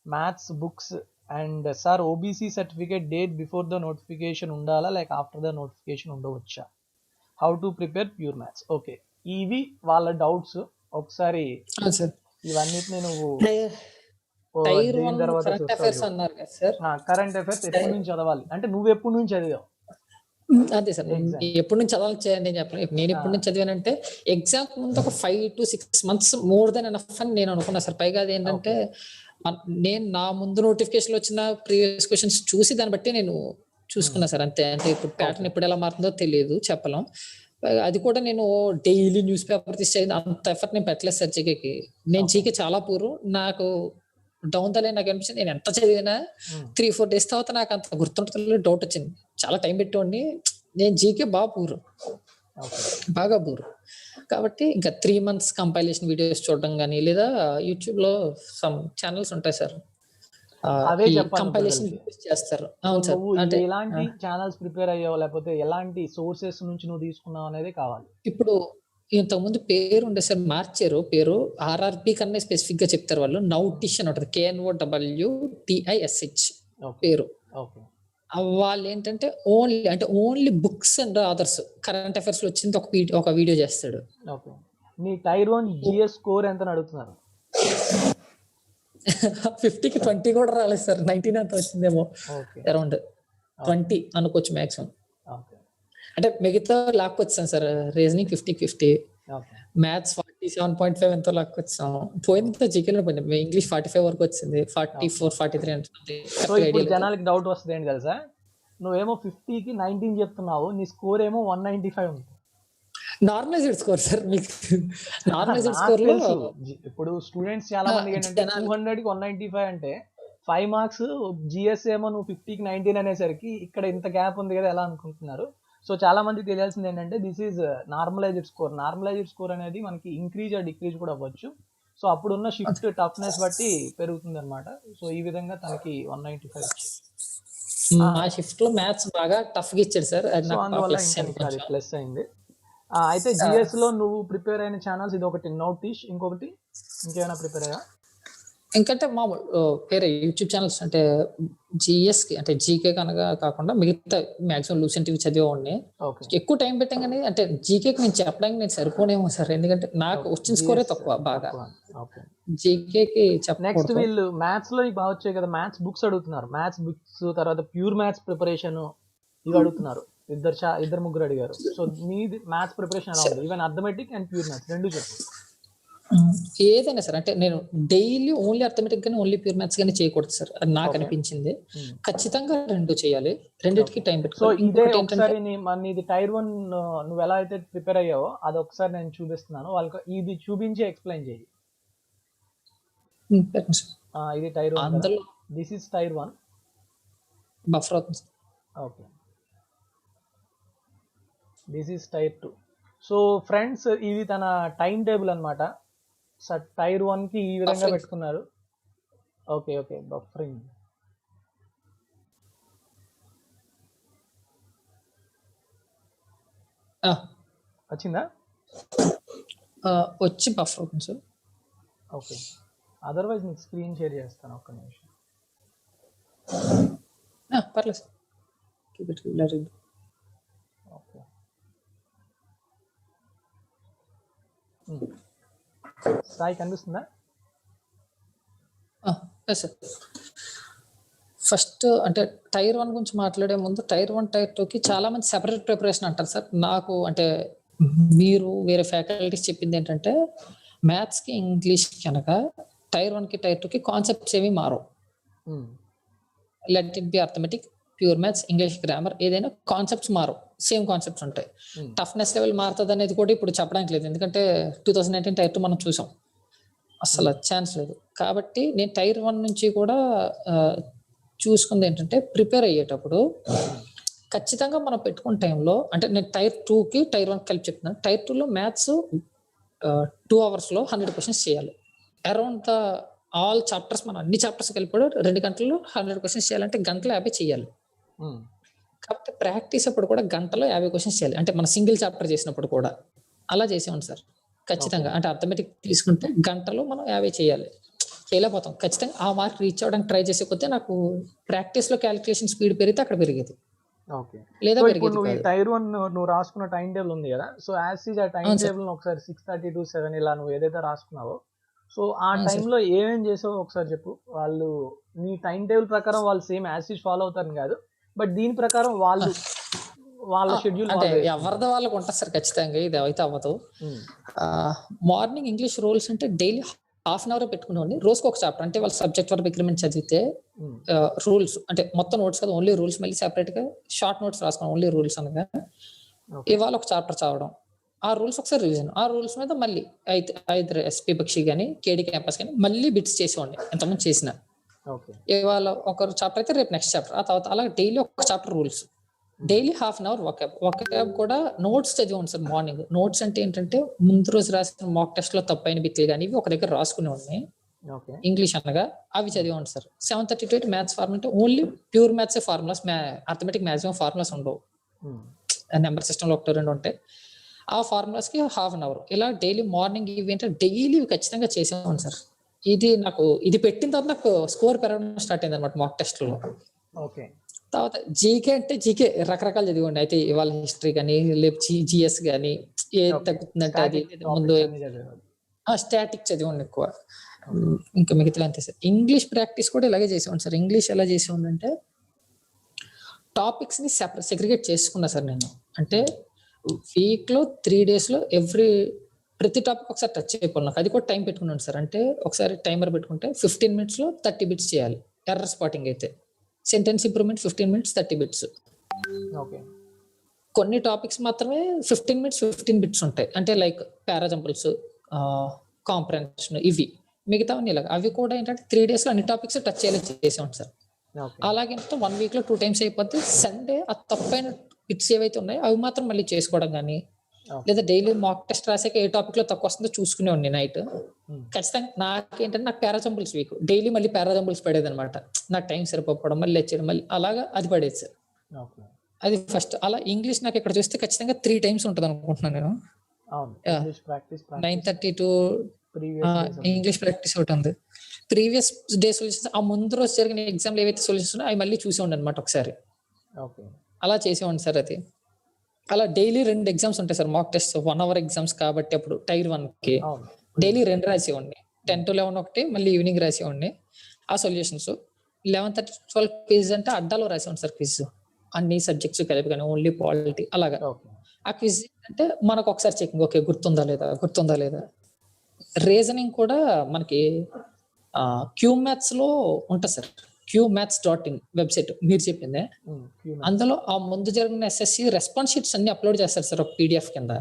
maths books and sir OBC certificate date before the notification ఉండాలా లేక after the notification ఉండవచ్చా, how to prepare pure maths. Okay, ఇవి వాళ్ళ doubts. ఒకసారి ఇవన్నిటిని నువ్వు current affairs ఎప్పటి నుంచి చదవాలి అంటే నువ్వు ఎప్పటి నుంచి చదివావు? అదే సార్, ఎప్పటి నుంచి చదవాలి నేను చెప్పను. నేను ఎప్పటి నుంచి చదివానంటే ఎగ్జామ్ ముందు ఒక 5 to 6 months more than enough అని నేను అనుకున్నా సార్. పైగా అది ఏంటంటే నేను నా ముందు నోటిఫికేషన్ వచ్చిన ప్రీవియస్ క్వశ్చన్స్ చూసి దాన్ని బట్టి నేను చూసుకున్నా సార్, అంతే. అంటే ఇప్పుడు ప్యాటర్న్ ఎప్పుడు ఎలా మారుతుందో తెలియదు, చెప్పలేం. అది కూడా నేను డైలీ న్యూస్ పేపర్ తీసి అంత ఎఫర్ట్ నేను పెట్టలేదు సార్ జీకేకి. నేను జీకే చాలా పూరు, నాకు డౌన్ ద లైన్ నాకు అనిపించింది నేను ఎంత చదివినా 3-4 days తర్వాత నాకు అంత గుర్తుంటుంది, డౌట్ వచ్చింది. చాలా టైం పెట్టేవాడిని, నేను జీకే బాగా పూరు. కాబట్టి ఇంకా 3 months కంపైలేషన్ వీడియోస్ చూడడం కానీ, లేదా యూట్యూబ్ లో సమ్ ఛానల్స్ ఉంటాయి సార్, కంపైలేషన్ చేస్తారు. అవును సార్, అంటే ఎలాంటి ఛానల్స్ ప్రిపేర్ అయ్యావు లేకపోతే ఎలాంటి సోర్సెస్ నుంచి నువ్వు తీసుకున్నావు అనేది కావాలి. ఇప్పుడు ఇంతకుముందు పేరు ఉండే సార్, మార్చారు పేరు, ఆర్ఆర్బి కన్నా స్పెసిఫిక్ గా చెప్తారు వాళ్ళు. నౌటిష్ అని ఉంటుంది, KNOWTISH పేరు. వాళ్ళు ఏంటంటే only books and authors, current affairs లో వచ్చింది ఒక వీడియో చేస్తాడు. నీ టైర్ 1 జిఎస్ స్కోర్ ఎంత అడుగుతున్నారు? 50కి 20 కూడా రాలేదు సార్, 19 అంత వచ్చిందేమో, అరౌండ్ 20 అనుకోవచ్చు మాక్సిమం. అంటే మిగతా లాక్కొచ్చాను సార్, రీజనింగ్ 50కి 50, మ్యాథ్స్ 47.5 ఎంతో లాక్కొచ్చాం. పోయింది జీకేలో పోయింది, ఇంగ్లీష్ 45 వరకు వచ్చింది, 44, 43 అంటే. సో ఇప్పుడు జనాలకి డౌట్ వస్తుంది ఏంటి తెలుసా, నువ్వేమో 50కి 19 చెప్తున్నావు, నీ స్కోర్ ఏమో 195 ఉంది. నార్మలైజ్డ్ స్కోర్ సార్, మీకు నార్మలైజ్డ్ స్కోర్ లో ఇప్పుడు స్టూడెంట్స్ చాలా మంది ఏంటంటే 200కి 195 అంటే 5 marks, జిఎస్ ఏమో నువ్వు 50కి 19 అనేసరికి ఇక్కడ ఇంత గ్యాప్ ఉంది కదా ఎలా అనుకుంటున్నారు. సో చాలా మంది తెలియాల్సింది ఏంటంటే this is normalised score. Normalised score అనేది మనకి ఇంక్రీజ్ ఆర్ డిక్రీజ్ కూడా అవ్వచ్చు. సో అప్పుడున్న షిఫ్ట్ టఫ్నెస్ బట్టి పెరుగుతుంది అనమాట. సో ఈ విధంగా తనకి 195 వచ్చింది. ఆ షిఫ్ట్ లో మ్యాథ్స్ బాగా టఫ్ గా ఇచ్చాడు సార్, అందువల్ల ప్లస్ అయింది. అయితే జిఎస్ లో నువ్వు ప్రిపేర్ అయిన ఛానల్స్ ఇది ఒకటి, నోటిష్, ఇంకొకటి ఇంకేమైనా ప్రిపేర్ అయ్యా? ఇంకంటే మామూలు వేరే యూట్యూబ్ ఛానల్స్ అంటే జిఎస్ కి, అంటే జీకే కనుక కాకుండా మిగతా మాక్సిమం లూసెంట్ టీవీ చదివేవాడిని. ఎక్కువ టైం పెట్టాం కానీ అంటే జీకేకి నేను చెప్పడానికి నేను సరిపోనేమో సార్, ఎందుకంటే నాకు వచ్చిన స్కోరే తక్కువ బాగా, జీకేకి చెప్ప. నెక్స్ట్ వీళ్ళు మ్యాథ్స్ లో బాగా వచ్చాయి కదా, మ్యాథ్స్ బుక్స్ అడుగుతున్నారు, మ్యాథ్స్ బుక్స్ తర్వాత ప్యూర్ మ్యాథ్స్ ప్రిపరేషన్ ఇవి అడుగుతున్నారు. ఇద్దరు ముగ్గురు అడిగారు. సో నీ మ్యాథ్స్ ప్రిపరేషన్ ఎలా ఉంది, even arithmetic and pure maths రెండు చెప్పు. ఏదైనా సార్ అంటే నేను డైలీ ఓన్లీ అర్థమెటిక్ గానీ ఓన్లీ ప్యూర్ మ్యాథ్స్ గానీ చేయకూడదు సార్, అది నాకు అనిపించింది. ఖచ్చితంగా 2 చేయాలి, రెండిటికి టైం సో పెట్టుకోవాలి. ఇదే ఇంకొకటి ఏంటంటే ఒకసారి నీది టైర్ 1 నువ్వు ఎలా అయితే ప్రిపేర్ అయ్యావో అది ఒకసారి నేను చూపిస్తున్నాను వాళ్ళకి, ఇది చూపించి ఎక్స్ప్లెయిన్ చేయి. పెట్టండి సార్. ఇది టైర్ 1, అందులో దిస్ ఇస్ టైర్ 1. బఫర్ అవుతుంది sir. Okay, this is tier 2. So friends ఇది తన టైం టేబుల్ అనమాట. సార్ టైర్ 1కి ఈ విధంగా Buffering. పెట్టుకున్నారు. Okay okay, buffering. వచ్చిందా? వచ్చి బఫర్ అవుతుంది సార్. ఓకే, అదర్వైజ్ నీకు స్క్రీన్ షేర్ చేస్తాను, ఒక్క నిమిషం. పర్లేదు సార్. ఓకే, సాయి కనిపిస్తుందా? సార్ ఫస్ట్ అంటే టైర్ 1 గురించి మాట్లాడే ముందు టైర్ 1 టైర్ 2కి చాలా మంది సెపరేట్ ప్రిపరేషన్ అంటారు సార్. నాకు అంటే మీరు వేరే ఫ్యాకల్టీస్ చెప్పింది ఏంటంటే మ్యాథ్స్కి ఇంగ్లీష్కి కనుక టైర్ 1కి టైర్ 2కి కాన్సెప్ట్స్ ఏమి మారవు. Let it be arithmetic, pure maths, English, grammar, ఏదైనా కాన్సెప్ట్స్ మారవు, సేమ్ కాన్సెప్ట్స్ ఉంటాయి. టఫ్నెస్ లెవెల్ మారుతుంది అనేది కూడా ఇప్పుడు చెప్పడానికి లేదు, ఎందుకంటే 2019 టైర్ 2 మనం చూసాం, అసలు ఛాన్స్ లేదు. కాబట్టి నేను టైర్ 1 నుంచి కూడా చూసుకుంది ఏంటంటే ప్రిపేర్ అయ్యేటప్పుడు ఖచ్చితంగా మనం పెట్టుకున్న టైంలో, అంటే నేను టైర్ 2కి టైర్ 1 కలిపి చెప్తున్నాను. టైర్ 2లో మ్యాథ్స్ 2 అవర్స్లో 100 క్వశ్చన్స్ చేయాలి. అరౌండ్ ద ఆల్ చాప్టర్స్, మనం అన్ని చాప్టర్స్ కలిపి కూడా 2 గంటల్లో 100 క్వశ్చన్స్ చేయాలంటే గంటలో 50 చేయాలి. కాబట్టి ప్రాక్టీస్ అప్పుడు కూడా గంటలో 50 క్వశ్చన్స్ చేయాలి. అంటే మన సింగిల్ చాప్టర్ చేసినప్పుడు కూడా అలా చేసేవాడి సార్ ఖచ్చితంగా. అంటే అర్థమెటిక్ తీసుకుంటే గంటలో మనం 50 చేయాలి, చేయలేకపోతాం. ఖచ్చితంగా ఆ మార్క్ రీచ్ అవ్వడానికి ట్రై చేసే కొద్దీ నాకు ప్రాక్టీస్ లో క్యాలిక్యులేషన్ స్పీడ్ పెరిగితే అక్కడ పెరిగేది, లేదా ఇప్పుడు నువ్వు ఈ టైర్ 1 నువ్వు రాసుకున్న టైం టేబుల్ ఉంది కదా, సో యాజ్ ఈజ్ ఆ టైం టేబుల్ ఒకసారి 6:30 to 7 ఇలా నువ్వు ఏదైతే రాసుకున్నావో, సో ఆ టైంలో ఏమేం చేసావో ఒకసారి చెప్పు. వాళ్ళు నీ టైం టేబుల్ ప్రకారం వాళ్ళు సేమ్ యాజ్ ఈజ్ ఫాలో అవుతారని కాదు, బట్ దీని ప్రకారం వాళ్ళు వాళ్ళ షెడ్యూల్ అంటే ఎవరిదో వాళ్ళకు ఉంటుంది సార్ ఖచ్చితంగా, ఇది అయితే అవ్వదు. మార్నింగ్ ఇంగ్లీష్ రూల్స్ అంటే డైలీ హాఫ్ అన్ అవర్ పెట్టుకునేవాడిని, రోజుకి ఒక చాప్టర్. అంటే వాళ్ళ సబ్జెక్ట్ వర్క్ అగ్రిమెంట్ చదివితే రూల్స్ అంటే మొత్తం నోట్స్ కదా, ఓన్లీ రూల్స్, మళ్ళీ సెపరేట్ గా షార్ట్ నోట్స్ రాసుకున్నాం ఓన్లీ రూల్స్ అనగా. ఇవాళ ఒక చాప్టర్ చదవడం, ఆ రూల్స్ ఒకసారి రివిజన్, ఆ రూల్స్ మీద మళ్ళీ ఐదు ఎస్పీ పక్షి కానీ కేడీ క్యాంపస్ కానీ మళ్ళీ బిట్స్ చేసేవాడిని ఎంతమంది చేసిన. ఇవాళ ఒక చాప్టర్ అయితే రేపు నెక్స్ట్ చాప్టర్, ఆ తర్వాత అలా డైలీ ఒక chapter rules, daily half an hour ఒక కూడా నోట్స్ చదివాను సార్. మార్నింగ్ నోట్స్ అంటే ఏంటంటే ముందు రోజు రాసిన మాక్ టెస్ట్ లో తప్పైన బిట్లు కానీ ఇవి ఒక దగ్గర రాసుకునేవాడిని, ఇంగ్లీష్ అనగా అవి చదివాను సార్. 7:30 to 8 మ్యాథ్స్ ఫార్ములా, అంటే only pure maths formulas, arithmetic maximum formulas ఉండవు, నెంబర్ సిస్టంలో 1-2 ఉంటాయి. ఆ ఫార్ములాస్ కి హాఫ్ అన్ అవర్ ఇలా డైలీ మార్నింగ్ ఇవి అంటే డైలీ ఖచ్చితంగా చేసేవాడిని సార్. ఇది పెట్టిన తర్వాత నాకు స్కోర్ పెరగడం స్టార్ట్ అయింది అనమాట మాక్ టెస్ట్ లో. తర్వాత జీకే అంటే జీకే రకరకాలు చదివండి, అయితే ఇవాళ హిస్టరీ కానీ లేకపోతే జిఎస్ కానీ ఏది తగ్గుతుందంటే అది, ముందు స్టాటిక్ చదివండి ఎక్కువ, ఇంకా మిగతా అంతే సార్. ఇంగ్లీష్ ప్రాక్టీస్ కూడా ఇలాగే చేసేవాడి సార్. ఇంగ్లీష్ ఎలా చేసేవాడి అంటే టాపిక్స్ ని సెగ్రిగేట్ చేసుకున్నా సార్ నేను. అంటే వీక్ లో 3 days లో ప్రతి టాపిక్ ఒకసారి టచ్ అయిపోవాలి నాకు, అది కూడా టైం పెట్టుకున్నాను సార్. అంటే ఒకసారి టైమర్ పెట్టుకుంటే 15 minutes లో 30 bits చేయాలి. ఎర్రర్ స్పాటింగ్ అయితే సెంటెన్స్ ఇంప్రూవ్మెంట్ 15 minutes 30 bits. కొన్ని టాపిక్స్ మాత్రమే 15 minutes 15 bits ఉంటాయి, అంటే లైక్ పారాజంపుల్స్, కాంప్రహెన్షన్, ఇవి మిగతావన్నీ ఇలాగ. అవి కూడా ఏంటంటే 3 days లో అన్ని టాపిక్స్ టచ్ చేయాలి చేసాం సార్. అలాగే 1 week లో 2 times అయిపోతే సండే ఆ తప్పైన బిట్స్ ఏవైతే ఉన్నాయో అవి మాత్రం మళ్ళీ చేసుకోవడం కానీ, లేదా డైలీ మాక్ టెస్ట్ రాసాక ఏ టాపిక్ లో తక్కువ వస్తుందో చూసుకునేవాడిని నైట్. ఖచ్చితంగా నాకేంటంటే నాకు పారాజంపుల్స్ వీక్, డైలీ మళ్ళీ పారాజంపుల్స్ పడేది అనమాట. నాకు టైం సరిపోవడం, మళ్ళీ వచ్చేయడం, మళ్ళీ అలాగా అది పడేది సార్. అది ఫస్ట్. అలా ఇంగ్లీష్ నాకు ఇక్కడ చూస్తే ఖచ్చితంగా 3 times ఉంటుంది అనుకుంటున్నాను నేను. 9:30 to ఇంగ్లీష్ ప్రాక్టీస్ ఒకటి ఉంది. ప్రీవియస్ డే సొల్యూషన్స్, ఆ ముందు రోజు జరిగిన ఎగ్జామ్లు ఏవైతే సొల్యూషన్స్ ఉన్నాయో అవి మళ్ళీ చూసేవాడి అనమాట ఒకసారి. అలా చేసేవాడి సార్. అది అలా డైలీ 2 exams ఉంటాయి sir mock test, 1 hour exams కాబట్టి అప్పుడు టైర్ 1కి డైలీ 2 రాసేవాడిని. 10 to 11 ఒకటి, మళ్ళీ ఈవినింగ్ రాసేవాడిని ఆ సొల్యూషన్స్. 11:30 to 12 క్విజ్ అంటే అడ్డాలో రాసేవాడిని సార్ క్విజ్, అన్ని సబ్జెక్ట్స్ కలిపి కానీ ఓన్లీ పాలిటీ అలాగా. ఆ క్విజ్ అంటే మనకు ఒకసారి చెకింగ్, ఓకే గుర్తుందా లేదా. రీజనింగ్ కూడా మనకి క్యూ మ్యాథ్స్ లో ఉంటుంది సార్. qmaths.in వెబ్సైట్ మీరు చెప్పిందే. అందులో ఆ ముందు జరిగిన ఎస్ఎస్సి రెస్పాన్స్ షీట్స్ అన్ని అప్లోడ్ చేస్తారు సార్ ఒక పీడిఎఫ్ కింద.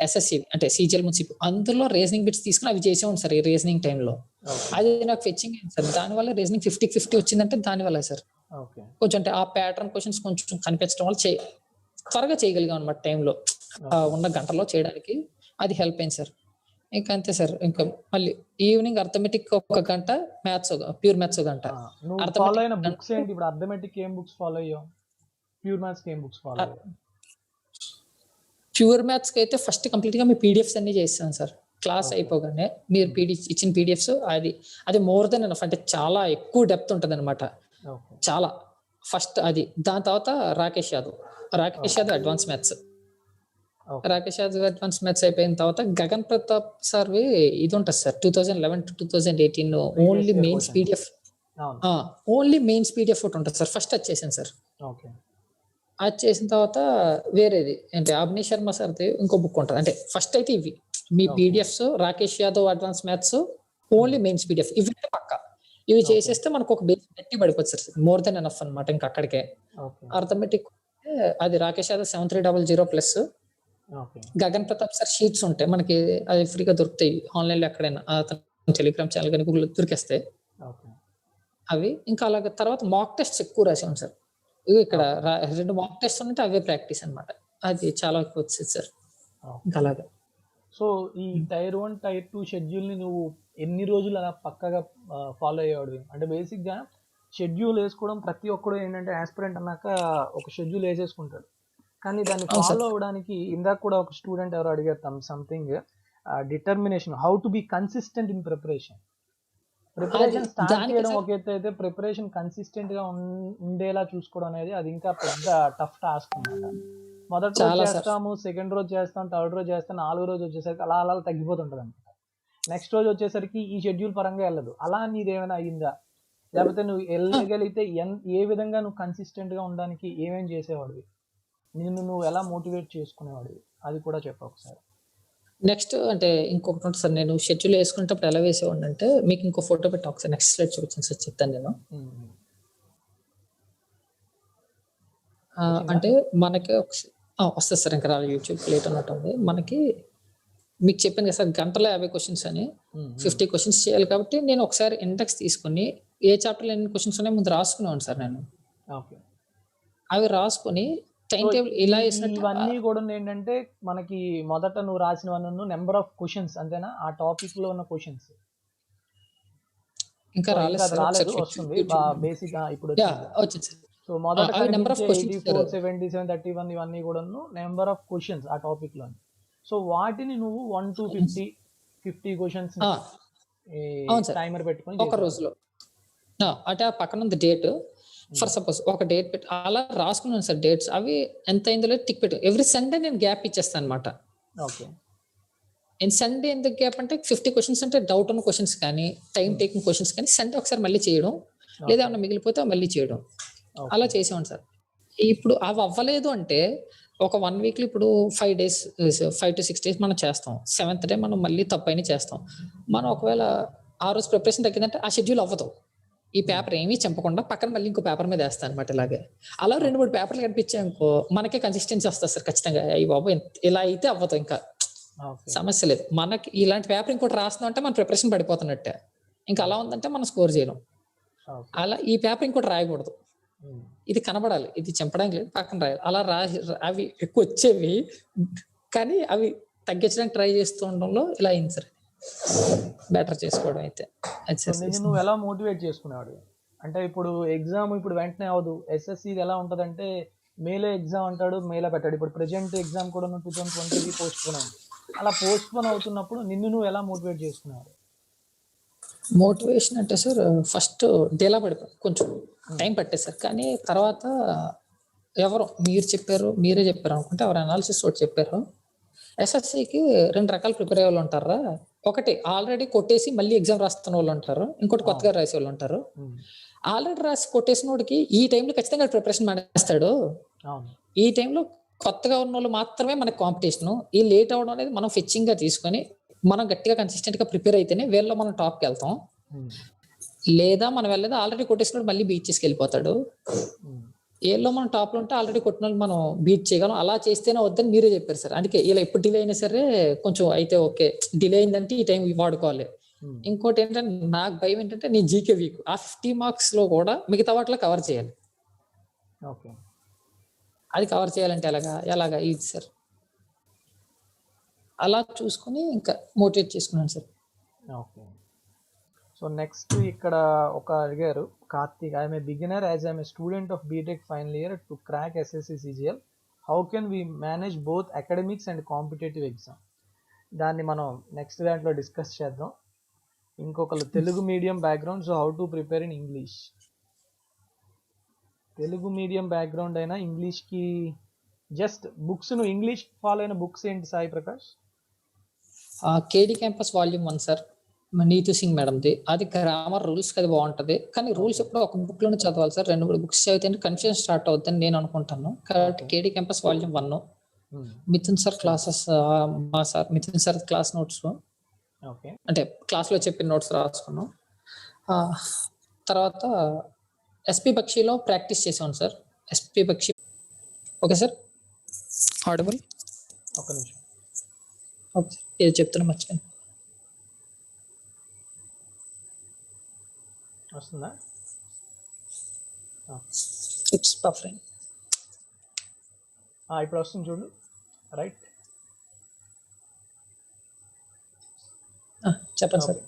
ఎస్ఎస్సి అంటే సీజీఎల్ మున్సిపల్ అందులో రీజనింగ్ బిట్స్ తీసుకుని అవి చేసేవాడు సార్ ఈ రీజనింగ్ టైంలో. అది నాకు ఫెచ్చింగ్ అయింది సార్. దానివల్ల రీజనింగ్ 50-50 వచ్చిందంటే దానివల్ల సార్. కొంచెం అంటే ఆ ప్యాటర్న్ క్వశ్చన్స్ కొంచెం కనిపించడం వల్ల త్వరగా చేయగలిగాం అనమాట టైంలో, ఉన్న గంటలో చేయడానికి. అది హెల్ప్ అయింది సార్. ఇంకా అంతే సార్. ఇంకా మళ్ళీ ఈవినింగ్ అర్థమెటిక్ ఒక గంట, మ్యాథ్స్ ప్యూర్ మ్యాథ్స్ గంట. ఫాలో అయిన బుక్స్ ఏంటి? ఇప్పుడు అర్థమెటిక్ ఏం బుక్స్ ఫాలో అయ్యావు? ప్యూర్ మ్యాథ్స్ ఏం బుక్స్ ఫాలో అయ్యావు? ప్యూర్ మ్యాథ్స్ కి అయితే ఫస్ట్ కంప్లీట్ గా మీ పీడిఎఫ్స్ అన్ని చేస్తాను సార్. క్లాస్ అయిపోగానే మీరు ఇచ్చిన పీడిఎఫ్స్ అది మోర్ దెన్ ఎనఫ్, అంటే చాలా ఎక్కువ డెప్త్ ఉంటుంది అనమాట. చాలా ఫస్ట్ అది. దాని తర్వాత Rakesh Yadav advance maths. Rakesh Yadav advance maths అయిపోయిన తర్వాత గగన్ ప్రతాప్ సార్వి ఇది ఉంటుంది sir 2011 to 2018 only mains PDF. Only mains PDF ఒకటి ఉంటుంది సార్. ఫస్ట్ అది చేశాను సార్. అది చేసిన తర్వాత వేరేది అంటే అభినయ్ శర్మ సార్ది ఇంకో బుక్ ఉంటుంది. అంటే ఫస్ట్ అయితే ఇవి మీ PDFs, Rakesh Yadav advance maths, only mains PDF, ఇవి పక్క. ఇవి చేసేస్తే మనకు ఒక బేస్ గట్టి పడిపోతుంది సార్. మోర్ దెన్ ఎనఫ్ అనమాట. ఇంకా అక్కడికే అర్థమెటిక్ అది Rakesh Yadav 7300 plus. Gagan Pratap sir sheets ఉంటాయి మనకి, అది ఫ్రీగా దొరుకుతాయి ఆన్లైన్ లో ఎక్కడైనా. టెలిగ్రామ్ ఛానల్ కానీ గూగుల్ దొరికేస్తాయి అవి. ఇంకా అలాగే తర్వాత మాక్ టెస్ట్ ఎక్కువ రాసాం సార్. ఇక్కడ 2 మాక్ టెస్ట్ ఉంటే అవే ప్రాక్టీస్ అనమాట. అది చాలా ఎక్కువ వచ్చింది సార్. ఇంకా అలాగే. సో ఈ టైర్ 1 టైర్ 2 షెడ్యూల్ ని నువ్వు ఎన్ని రోజులు అలా పక్కగా ఫాలో అయ్యేవాడు? అంటే బేసిక్ గా షెడ్యూల్ వేసుకోవడం ప్రతి ఒక్కడు ఏంటంటే ఆస్పిరెంట్ అన్నాక ఒక షెడ్యూల్ వేసేసుకుంటాడు. కానీ దాన్ని ఫాలో అవడానికి ఇందాక కూడా ఒక స్టూడెంట్ ఎవరు అడిగారు something determination, how to be consistent in preparation start చేయడం ఒక ఎత్తు అయితే, ప్రిపరేషన్ కన్సిస్టెంట్ గా ఉండేలా చూసుకోవడం అనేది అది ఇంకా పెద్ద టఫ్ టాస్క్ అన్నమాట. మొదటి రోజు చేస్తాము, సెకండ్ రోజు చేస్తాం, థర్డ్ రోజు చేస్తాం, 4వ రోజు వచ్చేసరికి అలా తగ్గిపోతుంటది అనమాట. నెక్స్ట్ రోజు వచ్చేసరికి ఈ షెడ్యూల్ పరంగా వెళ్ళదు. అలా నీదేమైనా అయ్యిందా? లేకపోతే నువ్వు వెళ్ళగలిగితే ఏ విధంగా నువ్వు కన్సిస్టెంట్ గా ఉండడానికి ఏమేం చేసేవాడివి? నిన్ను నువ్వు ఎలా మోటివేట్ చేసుకునేవాడివి? అది కూడా చెప్పు ఒకసారి. నెక్స్ట్ అంటే ఇంకొకటి ఉంటుంది సార్. నేను షెడ్యూల్ వేసుకునేటప్పుడు ఎలా వేసేవాడిని అంటే, మీకు ఇంకో ఫోటో పెట్టి ఒకసారి నెక్స్ట్ స్లైడ్ చూపించాను సార్, చెప్తాను నేను. అంటే మనకి వస్తుంది సార్. ఇంకా రాలేదు, యూట్యూబ్ లేట్ అన్నట్టు ఉంది మనకి. మీకు చెప్పాను కదా సార్, గంటలో 50 క్వశ్చన్స్ అని 50 క్వశ్చన్స్ చేయాలి. కాబట్టి నేను ఒకసారి ఇండెక్స్ తీసుకుని ఏ చాప్టర్లో ఎన్ని క్వశ్చన్స్ ఉన్నాయో ముందు రాసుకునేవాడిని సార్ నేను. అవి రాసుకుని టైం టేబుల్ ఇలా వేసినట్టు. ఇవన్నీ కూడా ఏంటంటే మనకి మొదట నువ్వు రాసినవన్నీ నెంబర్ ఆఫ్ క్వశ్చన్స్ అంతేనా? ఆ టాపిక్ లో ఉన్న క్వశ్చన్స్ ఇంకా రాలేదు, వస్తుంది బేసిక్ ఇప్పుడు వచ్చింది సార్. సో మొదట 84, 77, 31 ఇవన్నీ కూడా నెంబర్ ఆఫ్ క్వశ్చన్స్ ఆ టాపిక్ లో. సో వాటిని నువ్వు 1 to 50 క్వశ్చన్స్ టైమర్ పెట్టుకొని ఒక రోజులో అంటే ఆ పక్కన ఉంది డేట్. ఫర్ సపోజ్ ఒక డేట్ పెట్టి అలా రాసుకున్నాను సార్ డేట్స్. అవి ఎంత అయిందో టిక్ పెట్టు. ఎవ్రీ సండే నేను గ్యాప్ ఇచ్చేస్తాను అనమాట. సండే ఎందుకు గ్యాప్ అంటే 50 క్వశ్చన్స్ అంటే డౌట్ ఉన్న క్వశ్చన్స్ కానీ, టైం టేకింగ్ క్వశ్చన్స్ కానీ సండే ఒకసారి మళ్ళీ చేయడం, లేదా ఏమన్నా మిగిలిపోతే మళ్ళీ చేయడం, అలా చేసేవాడి సార్. ఇప్పుడు అవి అవ్వలేదు అంటే ఒక 1 వీక్ లో ఇప్పుడు 5 to 6 days మనం చేస్తాం. 7th డే మనం మళ్ళీ తప్పైనా చేస్తాం. మనం ఒకవేళ ఆ రోజు ప్రిపరేషన్ తగ్గిందంటే ఆ షెడ్యూల్ అవ్వదు. ఈ పేపర్ ఏమీ చంపకుండా పక్కన మళ్ళీ ఇంకో పేపర్ మీద వేస్తాను అనమాట. ఇలాగే అలా 2-3 పేపర్లు కనిపించాయనుకో మనకే కన్సిస్టెన్సీ వస్తుంది సార్ ఖచ్చితంగా. అయ్యి బాబు ఇలా అయితే అవ్వదు, ఇంకా సమస్య లేదు. మనకి ఇలాంటి పేపర్ ఇంకోటి రాస్తున్నాం అంటే మన ప్రిపరేషన్ పడిపోతున్నట్టే. ఇంకా అలా ఉందంటే మనం స్కోర్ చేయలేం. అలా ఈ పేపర్ ఇంకోటి రాయకూడదు, ఇది కనబడాలి, ఇది చంపడానికి లేదు, పక్కన రాయాలి. అలా అవి ఎక్కువ వచ్చేవి కానీ అవి తగ్గించడానికి ట్రై చేస్తూ ఉండడంలో ఇలా అయింది సార్. బెటర్ చేసుకోవడం అయితే నువ్వు ఎలా మోటివేట్ చేసుకునేవాడు? అంటే ఇప్పుడు ఎగ్జామ్ ఇప్పుడు వెంటనే అవ్వదు. ఎస్ఎస్సి ఎలా ఉంటది అంటే మేలో ఎగ్జామ్ అంటాడు, మేలో పెట్టాడు. ఇప్పుడు ప్రెజెంట్ ఎగ్జామ్ కూడా 2020 పోస్ట్ పోన్ అయింది. అలా పోస్ట్ పోన్ అవుతున్నప్పుడు నిన్ను నువ్వు ఎలా మోటివేట్ చేసుకునేవాడు? మోటివేషన్ అంటే సార్ ఫస్ట్ డేలా పడిపోయి కొంచెం టైం పట్టేది సార్. కానీ తర్వాత ఎవరు మీరే చెప్పారు అనుకుంటే ఎవరు అనాలిసిస్ ఒకటి చెప్పారు. ఎస్ఎస్సికి 2 రకాల ప్రిపేర్ అయ్యే వాళ్ళు ఉంటారా. ఒకటి ఆల్రెడీ కొట్టేసి మళ్ళీ ఎగ్జామ్ రాస్తున్న వాళ్ళు ఉంటారు, ఇంకోటి కొత్తగా రాసే వాళ్ళు ఉంటారు. ఆల్రెడీ రాసి కొట్టేసిన వాడికి ఈ టైంలో ఖచ్చితంగా ప్రిపరేషన్ మానేస్తాడు. ఈ టైంలో కొత్తగా ఉన్న వాళ్ళు మాత్రమే మనకి కాంపిటీషన్. ఈ లేట్ అవడం అనేది మనం ఫెచ్చింగ్ గా తీసుకొని మనం గట్టిగా కన్సిస్టెంట్ గా ప్రిపేర్ అయితేనే వీళ్ళలో మనం టాప్కి వెళ్తాం. లేదా మనం వెళ్ళేది ఆల్రెడీ కొట్టేసినప్పుడు మళ్ళీ బీచ్ చేసుకెళ్ళిపోతాడు. ఏలో మనం టాప్ లో ఉంటే ఆల్రెడీ కొట్టిన వాళ్ళు మనం బీట్ చేయగలం. అలా చేస్తేనే వద్దని మీరే చెప్పారు సార్. అందుకే ఇలా ఎప్పుడు డిలే అయినా సరే కొంచెం అయితే ఓకే, డిలే అయిందంటే ఈ టైం వాడుకోవాలి. ఇంకోటి ఏంటంటే నాకు భయం ఏంటంటే నేను జీకే వీక్, ఆ 50 మార్క్స్ లో కూడా మిగతా వాటిలో కవర్ చేయాలి. ఓకే, అది కవర్ చేయాలంటే ఎలాగా ఇది సార్. అలా చూసుకుని ఇంకా మోటివేట్ చేసుకున్నాను సార్. ఓకే. సో నెక్స్ట్ ఇక్కడ ఒక అడిగారు, Karthik, I'm a beginner as I'm a student of BTech final year to crack SSC CGL, how can we manage both academics and competitive exam? దాన్ని మనం నెక్స్ట్ దాంట్లో డిస్కస్ చేద్దాం. ఇంకొకరు Telugu medium background, so how to prepare in English. Telugu medium background అయినా ఇంగ్లీష్కి just books, నువ్వు English follow అయిన books ఏంటి Sai Prakash? KD campus volume 1 sir, Neetu Singh మేడంది. అది గ్రామర్ రూల్స్ అది బాగుంటది, కానీ రూల్స్ ఎప్పుడు ఒక బుక్ లోనే చదవాలి సార్. 2-3 బుక్స్ చదివితే కన్ఫ్యూజన్ స్టార్ట్ అవుతుందని నేను అనుకుంటాను. కాబట్టి KD campus volume 1, Mithun sir classes, మా sir Mithun sir class notes, అంటే క్లాస్ లో చెప్పిన నోట్స్ రాసుకున్నాం. తర్వాత ఎస్పి బక్షిలో ప్రాక్టీస్ చేసాను sir. SP Bakshi, okay sir, audible. ఒక నిమిషం, ఓకే, ఏదో చెప్తున్నా మర్చిపోయాను. వస్తుందా? It's perfect. ఇప్పుడు వస్తుంది చూడు, రైట్? చెప్పండి సార్.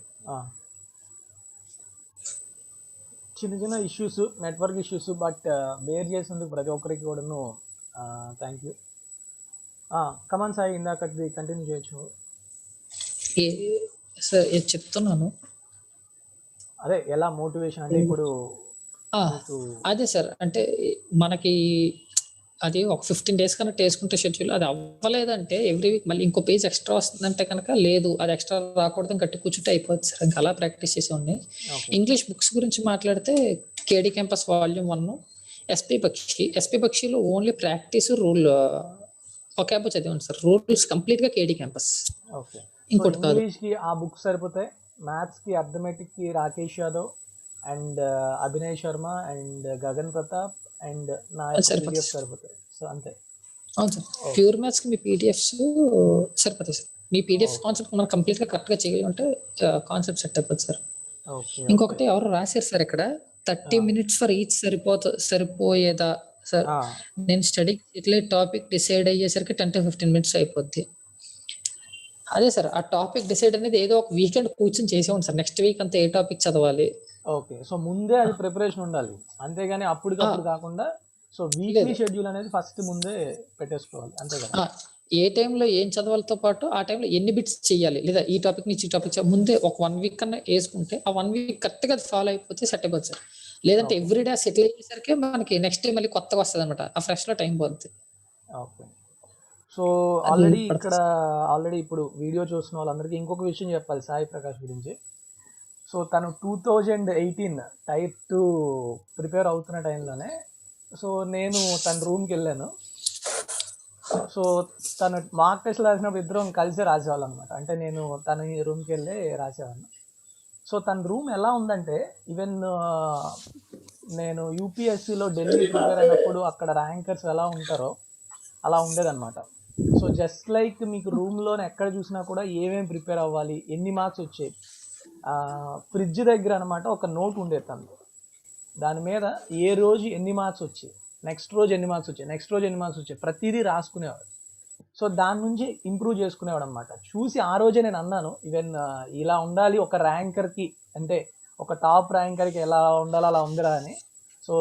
చిన్న చిన్న issues, network issues, but bear చేసినందుకు ప్రతి ఒక్కరికి కూడాను థ్యాంక్ యూ. కమాన్ సాయి, ఇందాకది కంటిన్యూ చేయొచ్చు సార్. చెప్తున్నాను అదే ఎలా మోటివేషన్ అంటే ఇప్పుడు అదే సార్, అంటే మనకి అది ఒక 15 days కన్నా వేసుకుంటే షెడ్యూల్, అది అవ్వలేదంటే ఎవ్రీ వీక్ మళ్ళీ ఇంకో పేజ్ ఎక్స్ట్రా వస్తుందంటే కనుక లేదు, అది ఎక్స్ట్రా రాకూడదు, గట్టి కూర్చుంటే అయిపోతుంది సార్. ఇంకా అలా ప్రాక్టీస్ చేసి ఉన్నాయి. ఇంగ్లీష్ బుక్స్ గురించి మాట్లాడితే కేడి క్యాంపస్ వాల్యూమ్ 1, ఎస్పి బక్షిలో ఓన్లీ ప్రాక్టీస్, రూల్ ఒకేబో చదివాను సార్. రూల్స్ కంప్లీట్ గా కేడి క్యాంపస్. ఇంకోటి ఇంగ్లీష్ కి ఆ బుక్స్ సరిపోతాయి, మ్యాథ్స్ కి అర్థమెటిక్ కి Rakesh Yadav and Abhinay Sharma and Gagan Pratap and నా పీడిఎఫ్ సరిపోతాయి. సో అంతే. అవును సార్, ప్యూర్ మ్యాథ్స్ కి మీ పీడిఎఫ్స్ సరిపోతాయి సార్. మీ పీడిఎఫ్ కాన్సెప్ట్ మనం కంప్లీట్ గా కరెక్ట్ గా చేయాలంటే కాన్సెప్ట్ సెట్ అయిపోతుంది సార్. ఇంకొకటి ఎవరు రాశారు సార్ ఇక్కడ, 30 minutes ఫర్ ఈచ్ సరిపోయేదా సార్. నేను స్టడీ ఇట్లా టాపిక్ డిసైడ్ అయ్యేసరికి 10 to 15 minutes అయిపోద్ది. అదే సార్, ఆ టాపిక్ డిసైడ్ అనేది ఏదో ఒక వీకెండ్ కూర్చొని చేసేవాడు సార్. నెక్స్ట్ వీక్ అంతా ఏ టాపిక్ చదవాలి. ఓకే, సో ముందే అది ప్రిపరేషన్ ఉండాలి, అంతేగాని అప్పటికప్పుడు కాకుండా. సో వీక్లీ షెడ్యూల్ అనేది ఫస్ట్ ముందే పెట్టేసుకోవాలి, అంతే కదా? ఏ టైంలో ఏం చదవాలతో పాటు ఆ టైంలో ఎన్ని బిట్స్ చేయాలి, లేదా ఈ టాపిక్ నుంచి ఈ టాపిక్ ముందే ఒక 1 week కన్నా వేసుకుంటే ఆ 1 week కరెక్ట్ గా ఫాలో అయిపోతే సెట్ అయిపోతుంది సార్. లేదంటే ఎవ్రీ డే సెటిల్ అయ్యేసరికి మనకి నెక్స్ట్ డే మళ్ళీ కొత్తగా వస్తుంది అనమాట. ఆ ఫ్రెష్ లో టైం పోతుంది. ఓకే, సో ఆల్రెడీ ఇప్పుడు వీడియో చూస్తున్న వాళ్ళందరికీ ఇంకొక విషయం చెప్పాలి సాయి ప్రకాష్ గురించి. సో తను 2018 Type 2 ప్రిపేర్ అవుతున్న టైంలోనే, సో నేను తన రూమ్కి వెళ్ళాను. సో తను మార్క్ టెస్ట్ రాసినప్పుడు ఇద్దరం కలిసి రాసేవాళ్ళం అనమాట. అంటే నేను తన రూమ్కి వెళ్ళి రాసేవాడిని. సో తన రూమ్ ఎలా ఉందంటే, ఈవెన్ నేను యూపీఎస్సీలో ఢిల్లీ ప్రిపేర్ అయినప్పుడు అక్కడ ర్యాంకర్స్ ఎలా ఉంటారో అలా ఉండేదన్నమాట. సో జస్ట్ లైక్ మీకు రూమ్లో ఎక్కడ చూసినా కూడా ఏమేమి ప్రిపేర్ అవ్వాలి, ఎన్ని మార్క్స్ వచ్చాయి, ఫ్రిడ్జ్ దగ్గర అనమాట ఒక నోట్ ఉండేది తనలో. దాని మీద ఏ రోజు ఎన్ని మార్క్స్ వచ్చాయి, నెక్స్ట్ రోజు ఎన్ని మార్క్స్ వచ్చాయి, ప్రతిదీ రాసుకునేవాడు. సో దాని నుంచి ఇంప్రూవ్ చేసుకునేవాడు అనమాట. చూసి ఆ రోజే నేను అన్నాను, ఈవెన్ ఇలా ఉండాలి ఒక ర్యాంకర్కి, అంటే ఒక టాప్ ర్యాంకర్కి ఎలా ఉండాలో అలా ఉందిరా అని. సో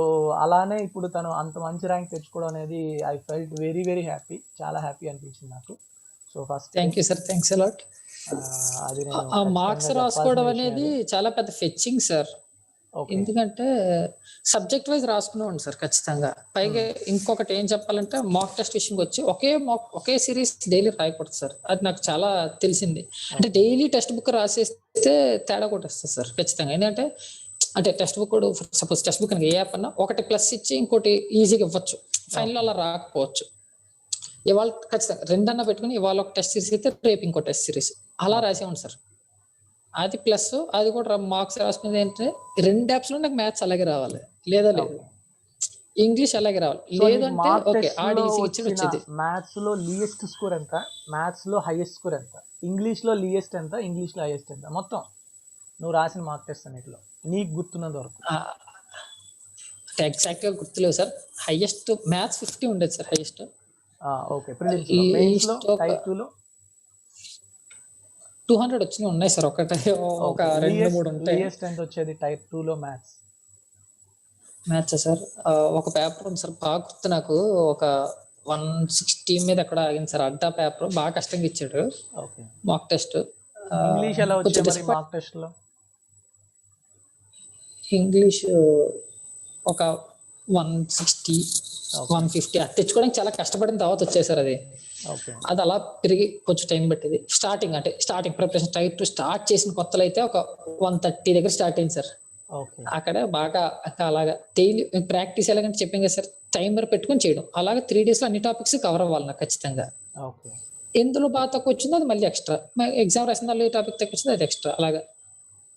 అలానే ఇప్పుడు తను అంత మంచి ర్యాంక్ తెచ్చుకోవడం అనేది I felt very very happy, చాలా హ్యాపీ అనిపించింది నాకు. So first thank you sir, thanks a lot. అది మార్క్స్ రాసుకోవడం అనేది చాలా పెద్ద ఫెచ్చింగ్ సార్. ఎందుకంటే సబ్జెక్ట్ వైజ్ రాసుకునేవాడిని సార్ ఖచ్చితంగా. పైగా ఇంకొకటి ఏం చెప్పాలంటే, మాక్ టెస్ట్ విషయంకి వచ్చి ఒకే సిరీస్ డైలీ రాయకూడదు సార్. అది నాకు చాలా తెలిసింది. అంటే డైలీ టెక్స్ట్ బుక్ రాసేస్తే తేడా కొట్టేస్తుంది సార్ ఖచ్చితంగా. ఎందుకంటే అంటే text book suppose text book ఏ యాప్ అన్నా ఒకటి ప్లస్ ఇచ్చి ఇంకోటి ఈజీగా ఇవ్వచ్చు, ఫైనల్ అలా రాకపోవచ్చు. ఇవాళ ఖచ్చితంగా రెండన్నా పెట్టుకుని ఇవాళ ఒక టెస్ట్ సిరీస్ అయితే రేపు ఇంకో టెస్ట్ సిరీస్ అలా రాసేవాడి సార్. అది ప్లస్ అది కూడా మార్క్స్ రాసుకునేది ఏంటంటే 2 యాప్స్ లో నాకు మ్యాథ్స్ అలాగే రావాలి, లేదా లేదు ఓకే. ఇంగ్లీష్ అలాగే రావాలి, సో లేదు నీకు అంటే మార్క్ ఓకే టెస్ట్ ఆడ లో ఈజీగా ఇచ్చి వచ్చిన వచ్చేది. మ్యాథ్స్ లో లీయెస్ట్ స్కోర్ ఎంత, మ్యాథ్స్ లో హైయెస్ట్ స్కోర్ ఎంత, ఇంగ్లీష్ లో లీయెస్ట్ ఎంత, ఇంగ్లీష్ లో హైయెస్ట్ ఎంత, మొత్తం నువ్వు రాసిన మార్క్ టెస్ట్ అన్నిటిలో నీకు గుర్తున్నంత వరకు? అంటే ఎగ్జాక్ట్ గా గుర్తులేవు సార్. హైయెస్ట్ మ్యాథ్స్ 50 ఉండేది సార్ హైయెస్ట్. ఓకే. ప్రిలిమ్స్ లో, మెయిన్స్ లో, ఒక టైప్ 2 లో 200 వచ్చినాయి ఉన్నాయి సార్. ఒక 2-3 ఉంటాయి. లీయెస్ట్ ఎంత వచ్చేది టైప్ 2 లో మ్యాథ్స్? మ్యాథ్స్ సార్ ఒక పేపర్ ఉంది సార్ బాగా గుర్తు నాకు, ఒక 160 మీద ఎక్కడ ఆగింది సార్. అడ్డా పేపర్ బాగా కష్టంగా ఇచ్చాడు ఓకే. Mock test. ఇంగ్లీష్ ఎలా వచ్చాయి మరి మార్క్ టెస్ట్ లో? ఇంగ్లీష్ ఒక 160 150 అది తెచ్చుకోవడానికి చాలా కష్టపడిన తర్వాత వచ్చేది సార్. ఓకే. అది అలా పెరిగి కొంచెం టైం పట్టింది. స్టార్టింగ్ ప్రిపరేషన్ టైప్ 2 స్టార్ట్ చేసిన కొత్తలో అయితే ఒక 130 దగ్గర స్టార్ట్ అయింది సార్. ఓకే. అక్కడ బాగా అలాగా డైలీ ప్రాక్టీస్ ఎలాగంటే చెప్పింది కదా సార్, టైమర్ పెట్టుకొని చేయడం. అలాగే 3 days లో అన్ని టాపిక్స్ కవర్ అవ్వాలి నాకు ఖచ్చితంగా. ఓకే. ఎందులో బాగా తక్కువ వచ్చిందో అది మళ్ళీ ఎక్స్ట్రా, ఎగ్జామ్ రాసిన దానిలో ఏ టాపిక్ తక్కువ వచ్చిందో అది ఎక్స్ట్రా, అలాగా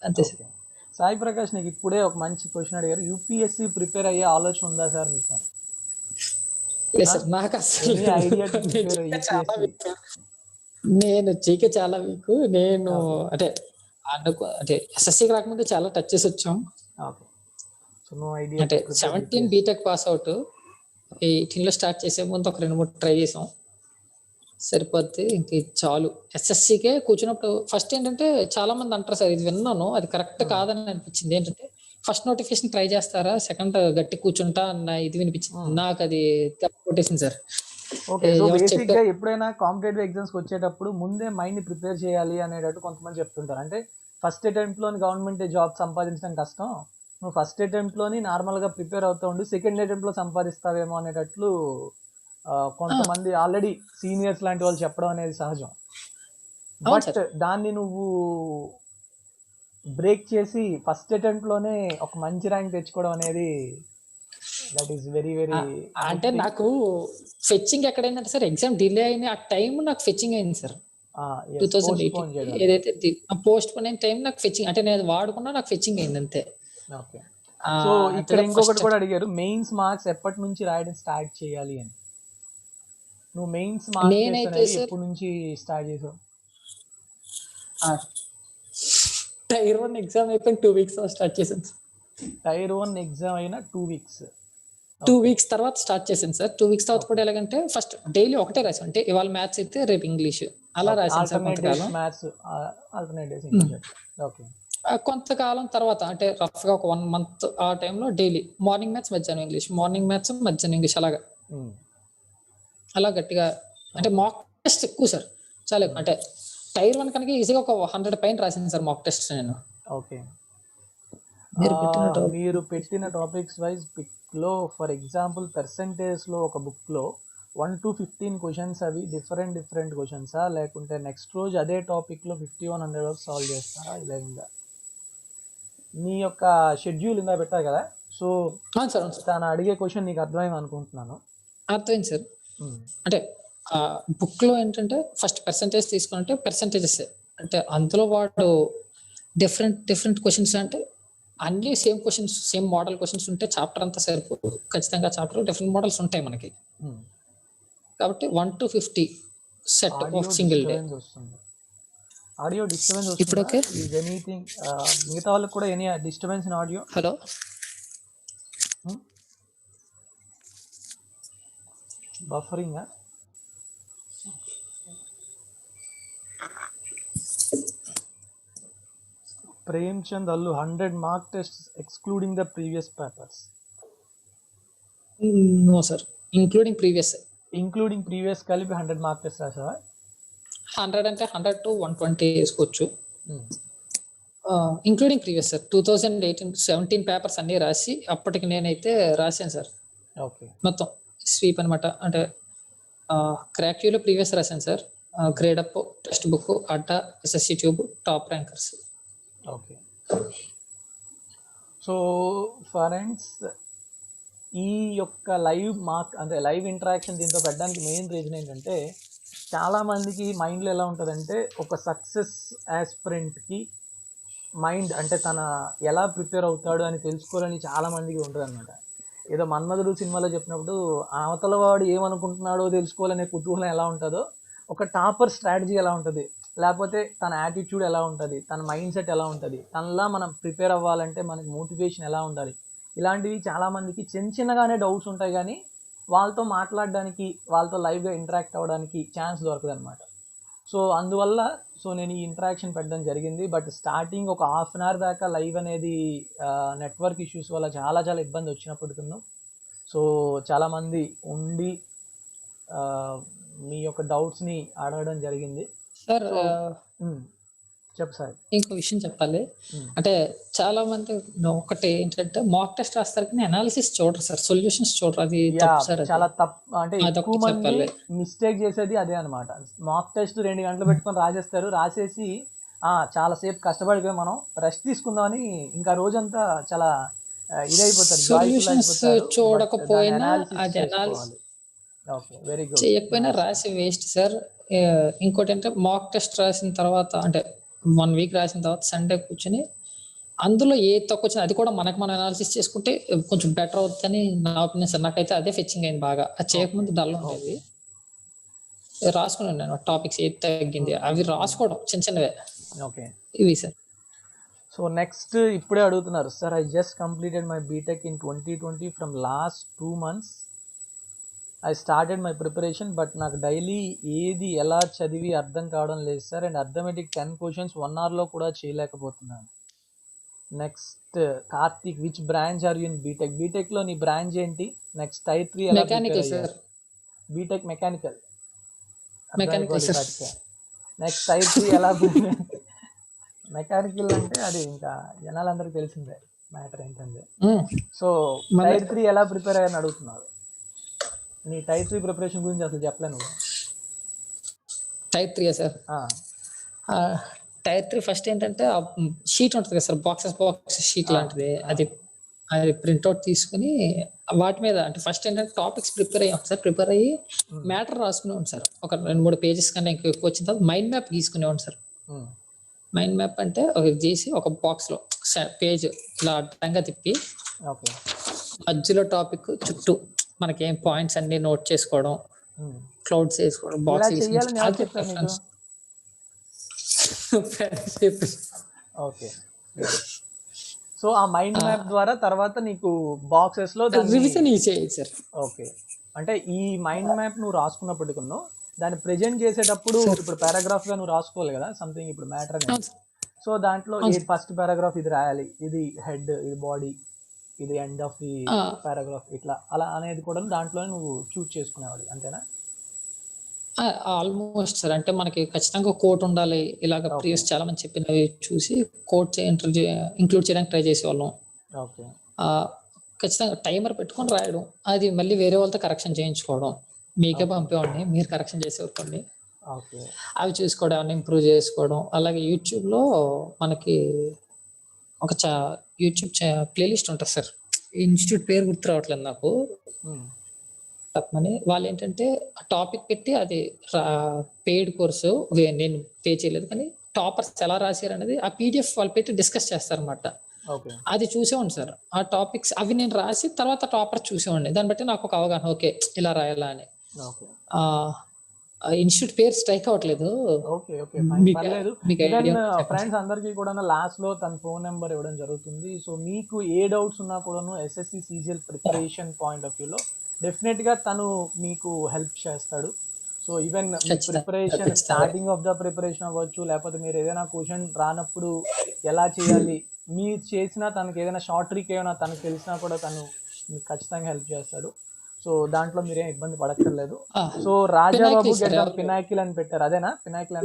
అంతే సార్. ఓకే. సాయి ప్రకాష్, నీకు ఇప్పుడే ఒక మంచి క్వశ్చన్ అడిగారు, యూపీఎస్సీ ప్రిపేర్ అయ్యే ఆలోచన ఉందా సార్ మీకు? లేదు సార్ నాకు అసలు any idea to prepare UPSC? నేను జీకే చాలా వీక్. నేను అంటే ఎస్ఎస్సీకి రాకముందు చాలా టచ్ చేసి వచ్చాం. ఓకే. So no idea. అంటే 17 బీటెక్ పాస్ అవుట్, 18 లో స్టార్ట్ చేసే ముందు ఒక 2-3 ట్రై చేసాం, సరిపోద్ది ఇంక చాలు. ఎస్ఎస్సీకే కూర్చున్నప్పుడు ఫస్ట్ ఏంటంటే చాలా మంది అంటారు సార్, ఇది విన్నాను అది కరెక్ట్ కాదని అనిపించింది. ఏంటంటే ఫస్ట్ నోటిఫికేషన్ ట్రై చేస్తారా, సెకండ్ గట్టి కూర్చుంటా అన్న ఇది వినిపించింది నాకు. అది కొట్టేసింది సార్. ఓకే. సో బేసిక్ గా ఎప్పుడైనా కాంపిటేటివ్ ఎగ్జామ్స్ వచ్చేటప్పుడు ముందే మైండ్ ని ప్రిపేర్ చేయాలి అనేటట్టు కొంతమంది చెప్తుంటారు. అంటే ఫస్ట్ అటెంప్ట్ లోని గవర్నమెంట్ జాబ్ సంపాదించడం కష్టం, నువ్వు ఫస్ట్ అటెంప్ట్ లోని నార్మల్ గా ప్రిపేర్ అవుతూ ఉండి సెకండ్ అటెంప్ట్ లో సంపాదిస్తావేమో అనేటట్లు కొంతమంది ఆల్రెడీ సీనియర్స్ లాంటి వాళ్ళు చెప్పడం అనేది సహజం. బట్ దాన్ని నువ్వు బ్రేక్ చేసి ఫస్ట్ అటెంప్ట్ లోనే ఒక మంచి ర్యాంక్ తెచ్చుకోవడం అనేది దట్ ఈస్ వెరీ వెరీ. అంటే నాకు ఫెచ్చింగ్ ఎక్కడైందంటే సార్, ఎగ్జామ్ డిలే అయిన ఆ టైం నాకు ఫెచ్చింగ్ అయింది సార్. 2018 ఏదైతే పోస్ట్ పోన్ అయిన టైం నాకు ఫెచ్చింగ్, అంటే నేను వాడుకున్నా నాకు ఫెచ్చింగ్ అయింది అంతే. ఓకే. సో ఇక్కడ ఇంకొకటి కూడా అడిగారు, మెయిన్స్ మార్క్స్ ఎప్పటి నుంచి రాయడం స్టార్ట్ చేయాలి అని. నువ్వు మెయిన్స్ మార్క్స్ ఎప్పటి నుంచి స్టార్ట్ చేసావు? టైర్ 1 ఎగ్జామ్ అయిపోయిన 2 weeks స్టార్ట్ చేశాను. టైర్ 1 ఎగ్జామ్ అయిన 2 weeks 2 weeks తర్వాత స్టార్ట్ చేశాను సార్. 2 weeks తర్వాత కూడా ఎలాగంటే ఫస్ట్ డైలీ ఒకటే రాసాను, అంటే ఇవాళ మ్యాథ్స్ అయితే రేపు ఇంగ్లీష్ అలా రాసాను సార్ కొంతకాలం. ఓకే. కొంతకాలం తర్వాత అంటే రఫ్ గా ఒక 1 month ఆ టైంలో డైలీ మార్నింగ్ మ్యాథ్స్ మధ్యాహ్నం ఇంగ్లీష్, మార్నింగ్ మ్యాథ్స్ మధ్యాహ్నం ఇంగ్లీష్, అలాగా అలా గట్టిగా. అంటే మాక్ టెస్ట్ ఎక్కువ సార్, చాలా ఎక్కువ. అంటే టైర్ 1 కనుక ఈజీగా ఒక 100 పైన రాసింది సార్ మాక్ టెస్ట్ నేను. ఓకే. మీరు పెట్టిన టాపిక్స్ వైజ్ పిక్ లో ఫర్ ఎగ్జాంపుల్ పర్సెంటేజ్ లో ఒక బుక్ లో 1 to 15 క్వశ్చన్స్ అవి డిఫరెంట్ క్వశ్చన్సా, లేకుంటే నెక్స్ట్ రోజు అదే టాపిక్ లో 50-100 వరకు సాల్వ్ చేస్తారా? ఇలా ఇంకా నీ యొక్క షెడ్యూల్ ఇందా పెట్టారు కదా, సో తను అడిగే క్వశ్చన్ నీకు అర్థమైంది అనుకుంటున్నాను. అర్థమైంది సార్. అంటే బుక్ లో ఏంటంటే ఫస్ట్ పర్సెంటేజ్ తీసుకుంటే పర్సెంటేజెస్, అంటే అందులో వాడు డిఫరెంట్ క్వశ్చన్స్, అంటే అన్ని same questions same model questions ఉంటే చాప్టర్ అంతా సరిపోదు. ఖచ్చితంగా చాప్టర్ డిఫరెంట్ మోడల్స్ ఉంటాయి మనకి, కాబట్టి 1 to 50 set of single day. Audio disturbance వస్తుంది ఇప్పుడు? ఓకే. ఇస్ ఎనీథింగ్ మిగతా వాళ్ళకి కూడా any disturbance in audio? Hello, buffering? Premchand Allu 100 mark test excluding the previous papers? No sir, including previous కలిపి 100 మార్క్ టెస్ట్ రాసావా? 100 అంటే 100 to 120 వేసుకోవచ్చు, ఇంక్లూడింగ్ ప్రీవియస్ సార్. 2018-17 పేపర్స్ అన్ని రాసి అప్పటికి నేనైతే రాశాను సార్. ఓకే. మొత్తం స్వీప్ అనమాట. అంటే క్రాక్యూలో ప్రీవియస్ రాశాను sir, grade up, text book, Adda, SSC tube, top rankers. Okay. So friends, ఈ యొక్క అంటే లైవ్ ఇంటరాక్షన్ దీంతో పెట్టడానికి మెయిన్ రీజన్ ఏంటంటే, చాలా మందికి మైండ్లో ఎలా ఉంటుందంటే, ఒక సక్సెస్ ఆస్పిరెంట్కి మైండ్ అంటే తన ఎలా ప్రిపేర్ అవుతాడు అని తెలుసుకోవాలని చాలా మందికి ఉంటుంది అనమాట. ఏదో మన్మధుడు సినిమాలో చెప్పినప్పుడు అవతల వాడు ఏమనుకుంటున్నాడో తెలుసుకోవాలనే కుతూహలం ఎలా ఉంటుందో, ఒక టాపర్ స్ట్రాటజీ ఎలా ఉంటుంది, లేకపోతే తన యాటిట్యూడ్ ఎలా ఉంటుంది, తన మైండ్ సెట్ ఎలా ఉంటుంది, తనలా మనం ప్రిపేర్ అవ్వాలంటే మనకి మోటివేషన్ ఎలా ఉండాలి, ఇలాంటివి చాలామందికి చిన్నగానే డౌట్స్ ఉంటాయి, కానీ వాళ్ళతో మాట్లాడడానికి, వాళ్ళతో లైవ్గా ఇంటరాక్ట్ అవ్వడానికి ఛాన్స్ దొరకదు అనమాట. సో అందువల్ల నేను ఈ ఇంటరాక్షన్ పెట్టడం జరిగింది. బట్ స్టార్టింగ్ ఒక హాఫ్ అన్ అవర్ దాకా లైవ్ అనేది నెట్వర్క్ ఇష్యూస్ వల్ల చాలా ఇబ్బంది వచ్చినప్పటికీ, సో చాలామంది ఉండి మీ యొక్క డౌట్స్ని అడగడం జరిగింది. సార్ చెప్పు సార్. ఇంకో విషయం చెప్పాలి. అంటే చాలా మంది ఒకటి ఏంటంటే మాక్ టెస్ట్ రాస్తారు కానీ అనాలిసిస్ చూడరు సార్, సొల్యూషన్స్ చూడరు. అది తప్పు సార్. చాలా తప్పు. అంటే ఎక్కువ మంది మిస్టేక్ చేసేది అదే అనమాట. మాక్ టెస్ట్ 2 గంటలు పెట్టుకొని రాసేస్తారు, రాసేసి చాలాసేపు కష్టపడిపోయి మనం రెస్ట్ తీసుకుందామని ఇంకా రోజంతా చాలా ఇదైపోతారు, సొల్యూషన్స్ చూడకపోయినా అది వెరీ గుడ్ చేయకపోయినా రాసి వేస్ట్ సార్. ఇంకోటి ఏంటంటే మాక్ టెస్ట్ రాసిన తర్వాత అంటే 1 వీక్ రాసిన తర్వాత సండే కూర్చొని అందులో ఏ తక్కువ వచ్చినా అది కూడా మనం అనాలిసిస్ చేసుకుంటే కొంచెం బెటర్ అవుతుందని నా ఒపీనియన్ సార్. నాకైతే అదే ఫెచ్చింగ్ అయింది బాగా. అది చేయకముందు డల్ ఉండేది. రాసుకున్నాను నేను టాపిక్స్ ఏది తగ్గింది అవి రాసుకోవడం చిన్నవే. ఓకే, ఇవి సార్. సో నెక్స్ట్ ఇప్పుడే అడుగుతున్నారు sir, I just completed my BTech in 2020 from last 2 months. I started my preparation but నాకు డైలీ ఏది ఎలా చదివి అర్థం కావడం లేదు సార్. అండ్ అర్థమెటిక్ 10 questions 1 hourలో కూడా చేయలేకపోతున్నాను. Next Karthik, which branch are you in BTech? బీటెక్లో నీ బ్రాంచ్ ఏంటి? నెక్స్ట్ టైర్ 3 ఎలా mechanical sir. BTech mechanical sir. Next tier 3 ఎలా? మెకానికల్ అంటే అది ఇంకా జనాలందరికీ తెలిసిందే మ్యాటర్ ఏంటంటే. సో టైర్ 3 ఎలా ప్రిపేర్ అయ్యారని అడుగుతున్నారు. నీ టైర్ 3 ప్రిపరేషన్ గురించి అసలు చెప్పలేను. Tier 3 sir. టైర్ 3 ఫస్ట్ ఏంటంటే షీట్ ఉంటుంది కదా సార్, బాక్సెస్ షీట్ లాంటిది. అది ప్రింట్అవుట్ తీసుకుని వాటి మీద అంటే ఫస్ట్ ఏంటంటే టాపిక్స్ ప్రిపేర్ అయ్యాం సార్. ప్రిపేర్ అయ్యి మ్యాటర్ రాసుకునేవాడు సార్. ఒక 2-3 pages కన్నా ఎక్కువ వచ్చిన తర్వాత మైండ్ మ్యాప్ గీసుకునేవాడు సార్. మైండ్ మ్యాప్ అంటే చేసి ఒక బాక్స్ లో పేజ్ ఇలా అడ్డంగా తిప్పి మధ్యలో టాపిక్ చుట్టూ మనకి ఏం పాయింట్స్ అన్ని నోట్ చేసుకోవడం, క్లౌడ్స్ వేసుకోవడం, బాక్స్. ఓకే, సో ఆ మైండ్ మ్యాప్ ద్వారా తర్వాత నీకు బాక్సెస్ లో రివిజన్ చేయాలి సార్. ఓకే, అంటే ఈ మైండ్ మ్యాప్ నువ్వు రాసుకున్నప్పటికున్నా దాన్ని ప్రెజెంట్ చేసేటప్పుడు ఇప్పుడు పారాగ్రాఫ్ గా నువ్వు రాసుకోవాలి కదా సంథింగ్, ఇప్పుడు మ్యాటర్ అనేది. సో దాంట్లో ఫస్ట్ పారాగ్రాఫ్ ఇది రాయాలి, ఇది హెడ్, ఇది బాడీ, ఇది ఎండ్ ఆఫ్ ది పారాగ్రాఫ్, ఇట్లా అలా అనేది కూడా దాంట్లో నువ్వు చూస్ చేసుకునేవాడు, అంతేనా? Almost sir. అంటే మనకి ఖచ్చితంగా కోట్ ఉండాలి. ఇలాగ ప్రీవియస్ చాలా మంది చెప్పినవి చూసి కోట్ ఇంక్లూడ్ చేయడానికి ట్రై చేసేవాళ్ళం. ఓకే, ఖచ్చితంగా టైమర్ పెట్టుకొని రాయడం, అది మళ్ళీ వేరే వాళ్ళతో కరెక్షన్ చేయించుకోవడం. మీకే పంపేవాడిని, మీరు కరెక్షన్ చేసేవాళ్ళండి. అవి చూసుకోవడం, అన్ని ఇంప్రూవ్ చేసుకోవడం. అలాగే యూట్యూబ్ లో మనకి ఒక యూట్యూబ్ ప్లేలిస్ట్ ఉంటుంది సార్. ఇన్స్టిట్యూట్ పేరు గుర్తు రావట్లేదు నాకు. తప్పని వాళ్ళు ఏంటంటే టాపిక్ పెట్టి అది పెయిడ్ కోర్సు నేను పే చేయలేదు, కానీ టాపర్స్ ఎలా రాశారు అనేది ఆ పీడిఎఫ్ వాళ్ళు పెట్టి డిస్కస్ చేస్తారన్నమాట. అది చూసేవాడిని సార్. ఆ టాపిక్స్ అవి నేను రాసి తర్వాత టాపర్ చూసేవాడిని. దాన్ని బట్టి నాకు ఒక అవగాహన, ఓకే ఇలా రాయాలా అని. ఇన్స్టిట్యూట్ పేరు స్ట్రైక్ అవ్వట్లేదు. ఫ్రెండ్స్ అందరికీ కూడా లాస్ట్ లో తన ఫోన్ నెంబర్ ఇవ్వడం జరుగుతుంది. సో మీకు ఏ డౌట్స్ ఉన్నా కూడాను SSC CGL preparation point of వ్యూలో డెఫినెట్ గా తను మీకు హెల్ప్ చేస్తాడు. So even preparation starting of the preparation అవ్వచ్చు, లేకపోతే మీరు ఏదైనా క్వశ్చన్ రానప్పుడు ఎలా చేయాలి, మీరు చేసినా తనకి ఏదైనా షార్ట్ ట్రిక్ ఏమైనా తనకు తెలిసినా కూడా తను మీకు ఖచ్చితంగా హెల్ప్ చేస్తాడు. సో దాంట్లో మీరేం ఇబ్బంది పడక్కర్లేదు. సో రాజాబాబు పినాకిల్ అని పెట్టారు, అదేనా? పినాకిల్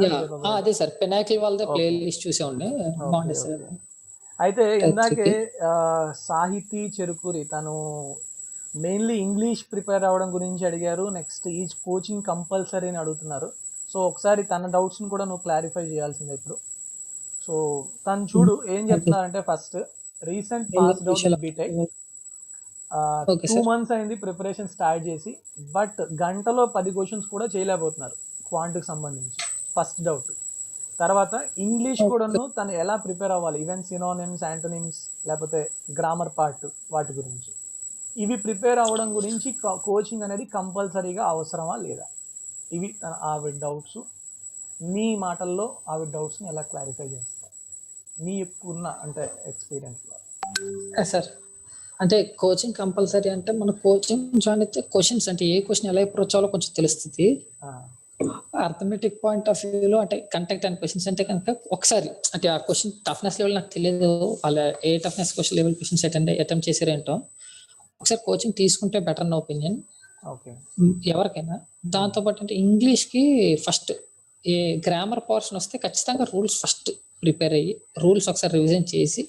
అదే సార్, పినాకిల్ వాళ్ళ ప్లేలిస్ట్ చూసేవాడిని. అయితే ఇందాకే సాహితీ చెరుకూరి తను మెయిన్లీ ఇంగ్లీష్ ప్రిపేర్ అవ్వడం గురించి అడిగారు. నెక్స్ట్ ఈజ్ కోచింగ్ కంపల్సరీ అని అడుగుతున్నారు. సో ఒకసారి తన డౌట్స్ని కూడా నువ్వు క్లారిఫై చేయాల్సిందే ఇప్పుడు. సో తను చూడు ఏం చెప్తున్నారంటే, first recent passed out BTech okay 2 sir. months అయింది ప్రిపరేషన్ స్టార్ట్ చేసి, బట్ గంటలో 10 క్వశ్చన్స్ కూడా చేయలేకపోతున్నారు క్వాంట్కి సంబంధించి. First doubt. తర్వాత ఇంగ్లీష్ ఓకే. కూడాను తను ఎలా ప్రిపేర్ అవ్వాలి, ఈవెన్ సినోనిమ్స్, యాంటోనిమ్స్, లేకపోతే గ్రామర్ పార్ట్ వాటి గురించి, ఇవి ప్రిపేర్ అవ్వడం గురించి కోచింగ్ అనేది కంపల్సరీగా అవసరమా లేదా? ఇవి ఆవిడ డౌట్స్. మీ మాటల్లో ఆవిడ డౌట్స్ని ఎలా క్లారిఫై చేస్తారు మీకున్న అంటే ఎక్స్పీరియన్స్లో? సార్ అంటే కోచింగ్ కంపల్సరీ అంటే మన కోచింగ్ జాయిన్ అయితే క్వశ్చన్స్ అంటే ఏ క్వశ్చన్ ఎలా అప్రోచ్ అవ్వాలో కొంచెం తెలుస్తుంది. అర్థమెటిక్ పాయింట్ ఆఫ్ వ్యూలో అంటే కంటెక్ట్ అండ్ క్వశ్చన్స్ అంటే కనుక ఒకసారి అంటే ఆ క్వశ్చన్ టఫ్నెస్ లెవెల్ నాకు తెలియదు, వాళ్ళ ఏ toughness question level questions attempt చేసారేంటో ఒకసారి కోచింగ్ తీసుకుంటే బెటర్ నా ఒపీనియన్ ఓకే. ఎవరికైనా. దాంతోపాటు అంటే ఇంగ్లీష్కి ఫస్ట్ ఏ గ్రామర్ పోర్షన్ వస్తే ఖచ్చితంగా రూల్స్ ఫస్ట్ ప్రిపేర్ అయ్యి రూల్స్ ఒకసారి రివిజన్ చేసి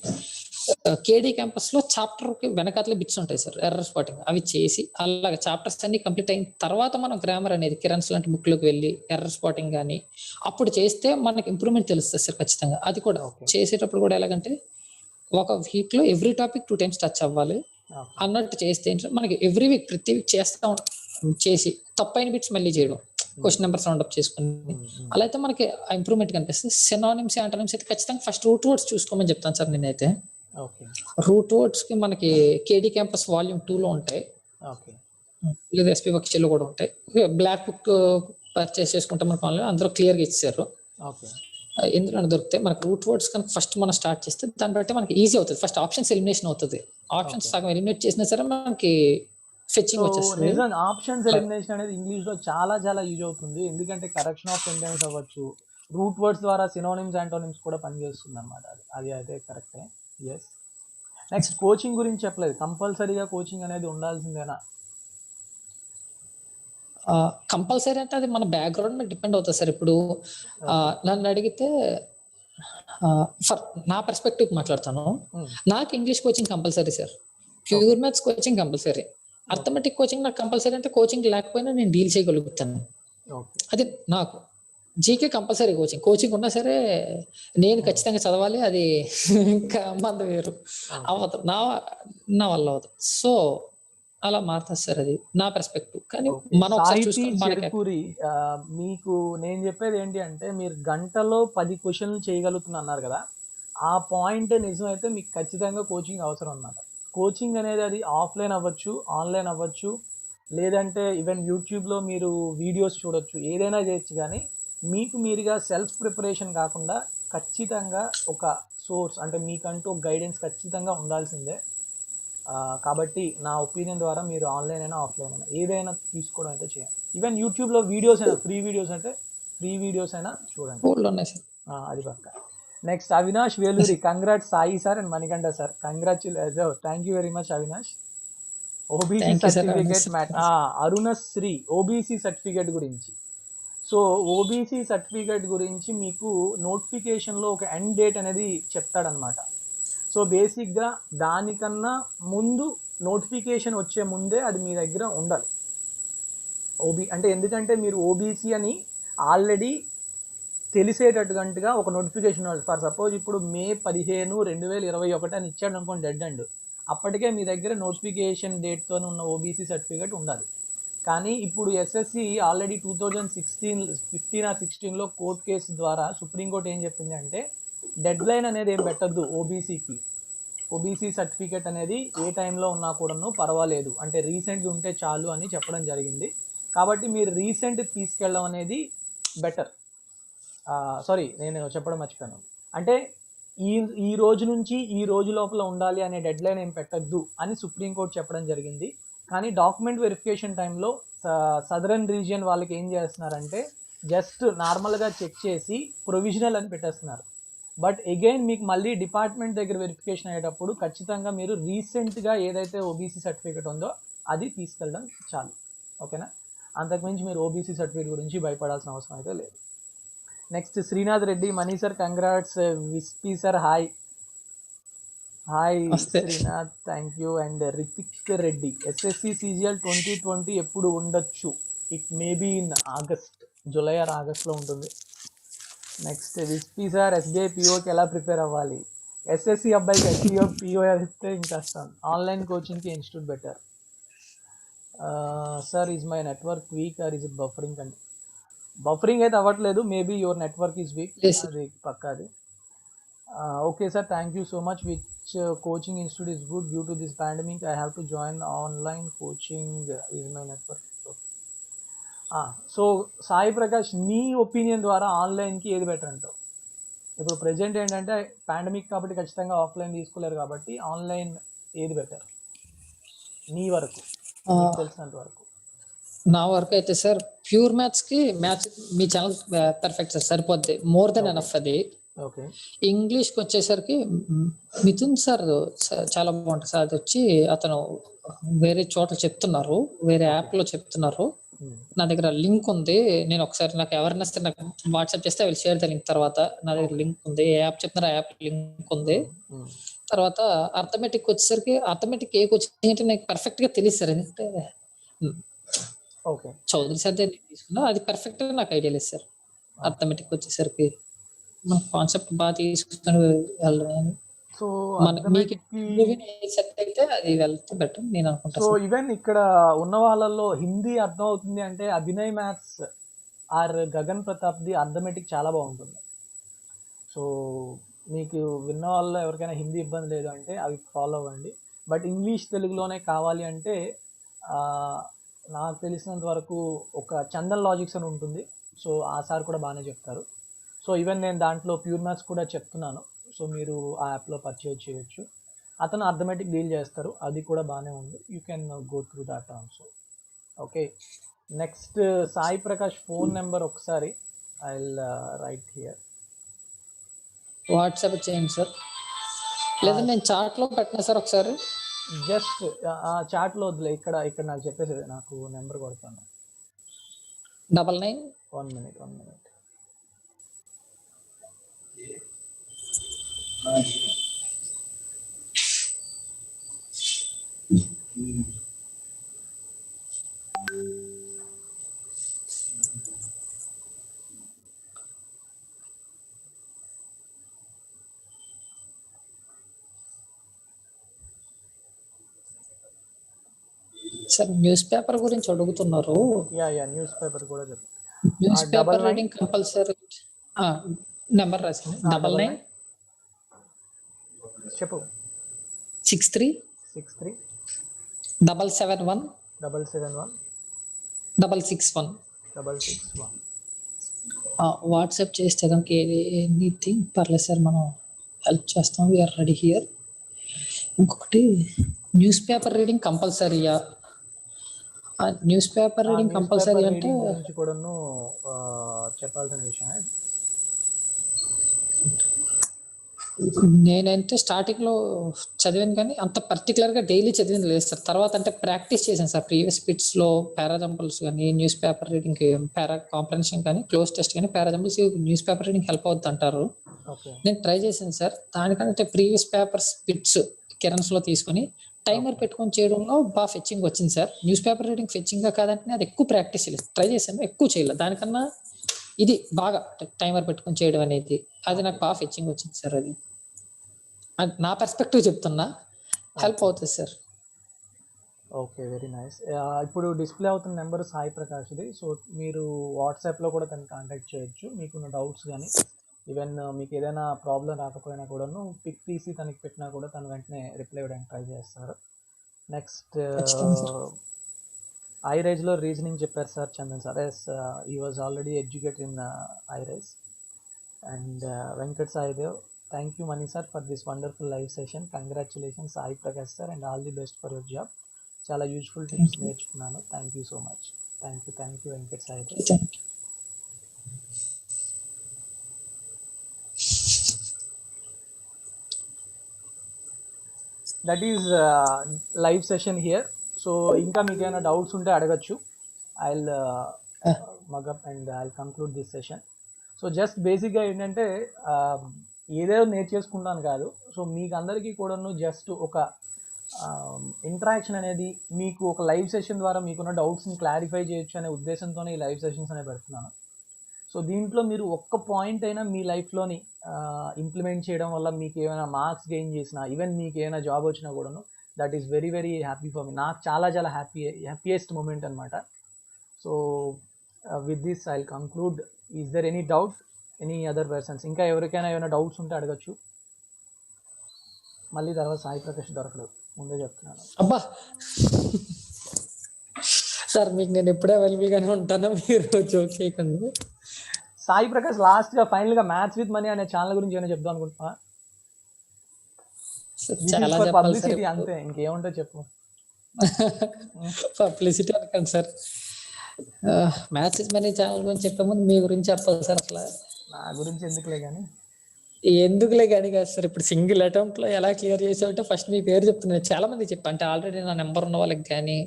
కేడీ క్యాంపస్లో చాప్టర్కి వెనకాతలే బిట్స్ ఉంటాయి సార్, ఎర్రర్ స్పాటింగ్ అవి చేసి అలాగే చాప్టర్స్ అన్ని కంప్లీట్ అయిన తర్వాత మనం గ్రామర్ అనేది కిరణ్స్ లాంటి బుక్లోకి వెళ్ళి ఎర్రర్ స్పాటింగ్ కానీ అప్పుడు చేస్తే మనకి ఇంప్రూవ్మెంట్ తెలుస్తుంది సార్ ఖచ్చితంగా. అది కూడా చేసేటప్పుడు కూడా ఎలాగంటే ఒక వీక్లో ఎవ్రీ టాపిక్ 2 times టచ్ అవ్వాలి అన్నట్టు చేస్తే మనకి ఎవ్రీ వీక్ ప్రతి వీక్ చేసి తప్పైన బిట్స్ మళ్ళీ చేయడం, క్వశ్చన్ నెంబర్స్ రౌండప్ చేసుకుని అలా అయితే మనకి ఇంప్రూవ్మెంట్ కనిపిస్తుంది. సినానిమ్స్, యాంటోనిమ్స్ అయితే ఖచ్చితంగా ఫస్ట్ రూట్ వర్డ్స్ చూసుకోమని చెప్తాను సార్ నేనైతే. రూట్ వర్డ్స్ కి మనకి కేడీ క్యాంపస్ వాల్యూమ్ 2 లో ఉంటాయి, లేదా ఎస్పీ బక్చర్లో కూడా ఉంటాయి. బ్లాక్ బుక్ పర్చేస్ చేసుకుంటే మనకు ఆన్లైన్ అందులో క్లియర్గా ఇచ్చారు. ఎందులో దొరుకుతాయి మనకి రూట్ వర్డ్స్ కనుక ఫస్ట్ మనం స్టార్ట్ చేస్తే దాన్ని బట్టి మనకి ఈజీ అవుతుంది. ఫస్ట్ ఆప్షన్స్ ఎలిమినేషన్ అవుతుంది. ఆప్షన్స్ సగం ఎలిమినేట్ చేసినా సరే మనకి ఫెచ్చింగ్ వచ్చేస్తుంది. ఆప్షన్స్ ఎలిమినేషన్ అనేది ఇంగ్లీష్ లో చాలా చాలా యూజ్ అవుతుంది, ఎందుకంటే కరెక్షన్ ఆఫ్ సెంటెన్స్ అవ్వచ్చు, రూట్ వర్డ్స్ ద్వారా సినోనిమ్స్, యాంటోనిమ్స్ కూడా పనిచేస్తుంది అనమాట. అది అయితే కరెక్టే. ఎస్. నెక్స్ట్ కోచింగ్ గురించి చెప్పలేదు, కంపల్సరీగా కోచింగ్ అనేది ఉండాల్సిందేనా? కంపల్సరీ అంటే అది మన బ్యాక్గ్రౌండ్ మీద డిపెండ్ అవుతుంది సార్. ఇప్పుడు నన్ను అడిగితే ఫర్ నా పర్స్పెక్టివ్ మాట్లాడతాను. నాకు English coaching compulsory sir, pure maths coaching compulsory, arithmetic coaching నాకు కంపల్సరీ. అంటే కోచింగ్ లేకపోయినా నేను డీల్ చేయగలుగుతాను, అది నాకు. జీకే కంపల్సరీ కోచింగ్ ఉన్నా సరే నేను ఖచ్చితంగా చదవాలి, అది ఇంకా మంద వేరు అవ్వదు, నా వల్ల అవ్వదు. సో అలా మారుతుంది సార్, అది నా పర్స్పెక్టివ్. కానీ మనం మీకు నేను చెప్పేది ఏంటి అంటే, మీరు గంటలో 10 క్వశ్చన్లు చేయగలుగుతున్నారు కదా, ఆ పాయింట్ నిజమైతే మీకు ఖచ్చితంగా కోచింగ్ అవసరం అన్నమాట. కోచింగ్ అనేది అది ఆఫ్లైన్ అవ్వచ్చు, ఆన్లైన్ అవ్వచ్చు, లేదంటే ఈవెన్ యూట్యూబ్లో మీరు వీడియోస్ చూడొచ్చు, ఏదైనా చేయొచ్చు. కానీ మీకు మీరుగా సెల్ఫ్ ప్రిపరేషన్ కాకుండా ఖచ్చితంగా ఒక సోర్స్ అంటే మీకంటూ ఒక గైడెన్స్ ఖచ్చితంగా ఉండాల్సిందే. కాబట్టి నా ఒపీనియన్ ద్వారా మీరు ఆన్లైన్ అయినా ఆఫ్లైన్ అయినా ఏదైనా తీసుకోవడం అయితే చేయండి. ఈవెన్ యూట్యూబ్లో వీడియోస్ అయినా ఫ్రీ వీడియోస్ అయినా చూడండి, అది పక్క. Next Avinash Veluri, congrats Sai sir and Manikanta sir, congratulation, thank you very much Avinash. OBC certificate Arunasri OBC certificate గురించి. సో ఓబీసీ సర్టిఫికేట్ గురించి మీకు నోటిఫికేషన్లో ఒక ఎండ్ డేట్ అనేది చెప్తాడనమాట. సో బేసిక్గా దానికన్నా ముందు నోటిఫికేషన్ వచ్చే ముందే అది మీ దగ్గర ఉండాలి. ఎందుకంటే మీరు ఓబీసీ అని ఆల్రెడీ తెలిసేటట్టుగా ఒక నోటిఫికేషన్ ఉండాలి. ఫర్ సపోజ్ ఇప్పుడు May 15, 2021 అని ఇచ్చాడు అనుకోండి, డెడ్ అండ్, అప్పటికే మీ దగ్గర నోటిఫికేషన్ డేట్తో ఉన్న ఓబీసీ సర్టిఫికేట్ ఉండాలి. కానీ ఇప్పుడు ఎస్ఎస్సి ఆల్రెడీ 2015 or 16లో కోర్టు కేసు ద్వారా సుప్రీంకోర్టు ఏం చెప్పింది అంటే, డెడ్ లైన్ అనేది ఏం పెట్టద్దు ఓబీసీకి. ఓబీసీ సర్టిఫికేట్ అనేది ఏ టైంలో ఉన్నా కూడాను పర్వాలేదు, అంటే రీసెంట్ ఉంటే చాలు అని చెప్పడం జరిగింది. కాబట్టి మీరు రీసెంట్ తీసుకెళ్ళడం అనేది బెటర్. సారీ, నేను చెప్పడం మర్చిపోయాను. అంటే ఈ రోజు నుంచి ఈ రోజు లోపల ఉండాలి అనే డెడ్ లైన్ ఏం పెట్టద్దు అని సుప్రీంకోర్టు చెప్పడం జరిగింది. కానీ డాక్యుమెంట్ వెరిఫికేషన్ టైంలో సదరన్ రీజియన్ వాళ్ళకి ఏం చేస్తున్నారంటే, జస్ట్ నార్మల్గా చెక్ చేసి ప్రొవిజనల్ అని పెట్టేస్తున్నారు. బట్ అగైన్ మీకు మళ్ళీ డిపార్ట్మెంట్ దగ్గర వెరిఫికేషన్ అయ్యేటప్పుడు ఖచ్చితంగా మీరు రీసెంట్గా ఏదైతే ఓబీసీ సర్టిఫికేట్ ఉందో అది తీసుకెళ్ళడం చాలు, ఓకేనా? అంతకుమించి మీరు ఓబీసీ సర్టిఫికేట్ గురించి భయపడాల్సిన అవసరం అయితే లేదు. Next Srinath Reddy, Mani sir congrats, విస్పీ sir hi Srinath, thank you. And Rithik Reddy, SSC CGL 2020 ఎప్పుడు ఉండొచ్చు? It maybe in August, July or ఆగస్ట్లో ఉంటుంది. నెక్స్ట్ విస్పీ సార్, SBI POకి ఎలా ప్రిపేర్ అవ్వాలి? ఎస్ఎస్సి అబ్బాయికి ఎస్సీఓ పిఓ ఇస్తే ఇంకా ఆన్లైన్ కోచింగ్కి institute better. Sir is my network weak or is it buffering అండి? బఫరింగ్ అయితే అవ్వట్లేదు, maybe your network is weak, Yes. అది పక్కాది. Okay sir, thank you so much. Which coaching institute is good due to this pandemic? I have to join online coaching, is my network. So Sai Prakash, నీ opinion ద్వారా ఆన్లైన్కి ఏది better అంటావు? ఇప్పుడు present ఏంటంటే pandemic కాబట్టి ఖచ్చితంగా ఆఫ్లైన్ తీసుకోలేరు కాబట్టి ఆన్లైన్ ఏది బెటర్ నీ వరకు, నీకు తెలిసినంత వరకు? నా వరకు అయితే సార్ ప్యూర్ మ్యాథ్స్కి మ్యాథ్స్ మీ ఛానల్ పర్ఫెక్ట్ సార్, సరిపోద్ది, మోర్ దెన్ ఎనఫ్ అది. ఓకే. ఇంగ్లీష్కి వచ్చేసరికి మిథున్ సార్ చాలా బాగుంటుంది సార్. అది వచ్చి అతను వేరే చోట్ల చెప్తున్నారు, వేరే యాప్లో చెప్తున్నారు. నా దగ్గర లింక్ ఉంది, నేను ఒకసారి నాకు ఎవరైనా వస్తే నాకు వాట్సాప్ చేస్తే విల్ షేర్ ద లింక్. తర్వాత నా దగ్గర లింక్ ఉంది, ఏ యాప్ చెప్తున్నారు ఆ యాప్ లింక్ ఉంది. తర్వాత అర్థమెటిక్ వచ్చేసరికి అర్థమెటిక్ ఏ కోచింగ్ అంటే నాకు పర్ఫెక్ట్ గా తెలియదు సార్, ఎందుకంటే ఓకే చౌదరి సార్ దగ్గర తీసుకున్నా, అది పర్ఫెక్ట్ గా నాకు ఐడియా లేదు సార్. అర్థమెటిక్ వచ్చేసరికి మన కాన్సెప్ట్ బాగా తీసుకుని వెళ్ళాలని. సో మీకు సెట్ అయితే అది వెళ్తే బెటర్ నేను అనుకుంటా. సో ఈవెన్ ఇక్కడ ఉన్న వాళ్ళల్లో హిందీ అర్థం అవుతుంది అంటే అభినయ్ మ్యాథ్స్ ఆర్ గగన్ ప్రతాప్ది అర్థమెటిక్ చాలా బాగుంటుంది. సో మీకు విన్న వాళ్ళలో ఎవరికైనా హిందీ ఇబ్బంది లేదు అంటే అవి ఫాలో అవ్వండి. బట్ ఇంగ్లీష్ తెలుగులోనే కావాలి అంటే నాకు తెలిసినంత వరకు ఒక చందన్ లాజిక్స్ అని ఉంటుంది, సో ఆ సార్ కూడా బాగానే చెప్తారు. సో ఈవెన్ నేను దాంట్లో ప్యూర్ మ్యాథ్స్ కూడా చెప్తున్నాను, సో మీరు ఆ యాప్లో పర్చేజ్ చేయొచ్చు. అతను అర్థమెటిక్ డీల్ చేస్తారు, అది కూడా బాగానే ఉంది, you can go through that also. Okay, next Sai Prakash phone number ఒకసారి I will write here. WhatsApp చేయండి సార్, లేదా నేను చాట్లో పెట్టినా సార్ ఒకసారి. జస్ట్ చాట్లో వద్దులే, ఇక్కడ నాకు చెప్పేసి నాకు నెంబర్ కొడతాను. 99 1 minute. సార్ న్యూస్ పేపర్ గురించి అడుగుతున్నారు. యా న్యూస్ పేపర్ కూడా చెప్పు. News paper reading compulsory. Number రాసింది 99 చెప్పు. 63 63 771 771 661. 661. వాట్సాప్ చేస్తే కనుక ఎనీథింగ్ పర్లేదు సార్, మనం హెల్ప్ చేస్తాం, వీఆర్ రెడీ హియర్. ఇంకొకటి న్యూస్ పేపర్ రీడింగ్ కంపల్సరీయా? న్యూస్ పేపర్ రీడింగ్ కంపల్సరీ అంటే గురించి కూడాను చెప్పాల్సిన విషయమే. నేనంటే స్టార్టింగ్ లో చదివాను కానీ అంత పర్టికులర్ గా డైలీ చదివింది లేదు సార్. తర్వాత అంటే ప్రాక్టీస్ చేశాను సార్, ప్రీవియస్ బిట్స్ లో పారాజంపుల్స్ కానీ న్యూస్ పేపర్ రీడింగ్, పారా కాంప్రహెన్షన్ కానీ క్లోజ్ టెస్ట్ కానీ పారాజంపుల్స్ న్యూస్ పేపర్ రీడింగ్ హెల్ప్ అవుతుంది అంటారు. నేను ట్రై చేశాను సార్, దానికంటే ప్రీవియస్ పేపర్స్ బిట్స్ కెరన్స్ లో తీసుకుని టైమర్ పెట్టుకొని చేయడంలో బాగా ఫెచ్చింగ్ వచ్చింది sir. News paper reading fetching గా కాదంటే అది ఎక్కువ ప్రాక్టీస్ చేయలేదు, ట్రై చేశాను, ఎక్కువ చేయలేదు. దానికన్నా ఇది బాగా టైమర్ పెట్టుకొని చేయడం అనేది అది నాకు బాగా ఫెచ్చింగ్ వచ్చింది సార్. అది నా పర్స్పెక్టివ్ చెప్తున్నా, హెల్ప్ అవుతుంది సార్. Okay, very nice. ఇప్పుడు డిస్ప్లే అవుతున్న నెంబర్ సాయి ప్రకాష్ది, సో మీరు వాట్సాప్లో కూడా తను కాంటాక్ట్ చేయొచ్చు. మీకున్న డౌట్స్ కానీ ఈవెన్ మీకు ఏదైనా ప్రాబ్లం రాకపోయినా కూడాను పిక్ తీసి తనకి పెట్టినా కూడా తను వెంటనే రిప్లై ఇవ్వడానికి ట్రై చేస్తారు. నెక్స్ట్ ఐరైజ్లో రీజనింగ్ చెప్పారు సార్ చందన్ సార్. ఎస్, ఈ was already educated in high rise. And Venkat Saidev, thank you money sir for this wonderful live session. Congratulations Sai Prakash sir and all the best for your job. చాలా useful tips నేర్చుకున్నాను. Thank you so much. Thank you Venkat Saidev. That is live session here. So ఇంకా మీకు ఏమైనా doubts ఉంటే అడగచ్చు. I will mug up and I will conclude this session. So just బేసిక్గా ఏంటంటే ఏదేదో నేర్చేసుకుంటాను కాదు, సో మీకు అందరికీ కూడాను జస్ట్ ఒక ఇంటరాక్షన్ అనేది, మీకు ఒక లైవ్ సెషన్ ద్వారా మీకున్న డౌట్స్ని క్లారిఫై చేయొచ్చు అనే ఉద్దేశంతోనే ఈ లైవ్ సెషన్స్ అనేవి పెడుతున్నాను. సో దీంట్లో మీరు ఒక్క పాయింట్ అయినా మీ లైఫ్లోని ఇంప్లిమెంట్ చేయడం వల్ల మీకు ఏమైనా మార్క్స్ గెయిన్ చేసినా, ఈవెన్ మీకు ఏమైనా జాబ్ వచ్చినా కూడాను, that is very very happy for me. నాకు చాలా చాలా హ్యాపీయెస్ట్ మూమెంట్ అనమాట. So with this I will conclude. Is there any doubt, any other persons? ఇంకా ఎవరికైనా ఏమైనా డౌట్స్ ఉంటే అడగచ్చు. మళ్ళీ తర్వాత సాయి ప్రకాష్ దొరకలేదు, ముందే చెప్తున్నాను. అబ్బా సార్ మీకు నేను ఎప్పుడే అవైలబుల్గానే ఉంటాను, మీరు జోక్ చేయకండి. సాయి ప్రకాష్ లాస్ట్గా ఫైనల్గా మ్యాథ్స్ విత్ మనీ అనే ఛానల్ గురించి ఏమైనా చెప్దాం అనుకుంటున్నా? చాలా చెప్పాలి సార్. పబ్లిసిటీ అంతే, ఇంకేముంటో చెప్పు. పబ్లిసిటీ అనకండి sir. Maths is money channel గురించి చెప్పే ముందు మీ గురించి చెప్పాలి సార్. అసలు నా గురించి ఎందుకులే కానీ. ఎందుకులే కానీ కాదు సార్, ఇప్పుడు సింగిల్ అటెంప్ట్ లో ఎలా క్లియర్ చేసావంటే ఫస్ట్ మీ పేరు చెప్తున్నాను. చాలా మంది చెప్పా, అంటే ఆల్రెడీ నా నెంబర్ ఉన్న వాళ్ళకి కానీ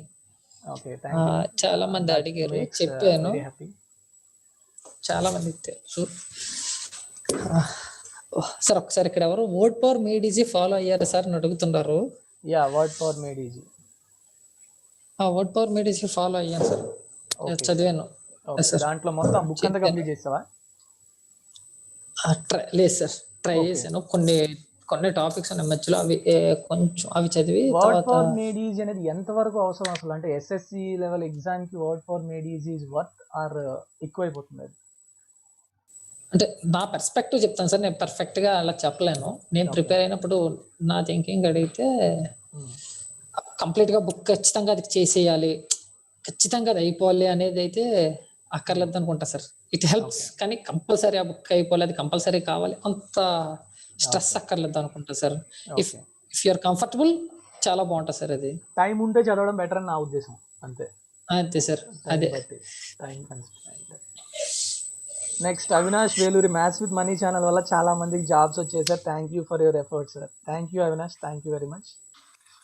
చాలా మంది అడిగారు, చెప్పాను. చాలా మంది సార్. ఒకసారి ఇక్కడ ఎవరు word power made easy follow అయ్యారు సార్ అని అడుగుతున్నారు. Word power made easy. Word power made easy follow అయ్యాను సార్, చదివాను. దాంట్లో మొత్తం బుక్ అంతా కంప్లీట్ చేస్తావా? లేదు సార్, ట్రై చేశాను. కొన్ని టాపిక్స్ ఉన్నాయి మధ్యలో, అవి కొంచెం అవి చదివి. వర్డ్ పవర్ మేడ్ ఈజీ అనేది ఎంత వరకు అవసరం అసలు? అంటే ఎస్ఎస్సి లెవెల్ ఎగ్జామ్ కి word power made easy is worth or ఎక్కువైపోతుంది అది? అంటే నా పర్స్పెక్టివ్ చెప్తాను సార్, నేను పర్ఫెక్ట్ గా అలా చెప్పలేను. నేను ప్రిపేర్ అయినప్పుడు నా థింకింగ్ అడిగితే కంప్లీట్ గా బుక్ ఖచ్చితంగా అది చేసేయాలి, ఖచ్చితంగా అది అయిపోవాలి అనేది అయితే అక్కర్లేదు అనుకుంటా సార్. ఇట్ హెల్ప్స్, కానీ కంపల్సరీ ఆ బుక్ అయిపోవాలి, అది కంపల్సరీ కావాలి అంత స్ట్రెస్ అక్కర్లేదు అనుకుంటా సార్. ఇఫ్ యూఆర్ కంఫర్టబుల్ చాలా బాగుంటుంది సార్. అది టైం ఉంటే చదవడం బెటర్ అని నా ఉద్దేశం. అంతే సార్. అదే next Avinash Veluri maths with money channel వల్ల చాలా మందికి జాబ్స్ వచ్చాయి sir. Thank you for your efforts sir. Thank you Avinash, thank you very much.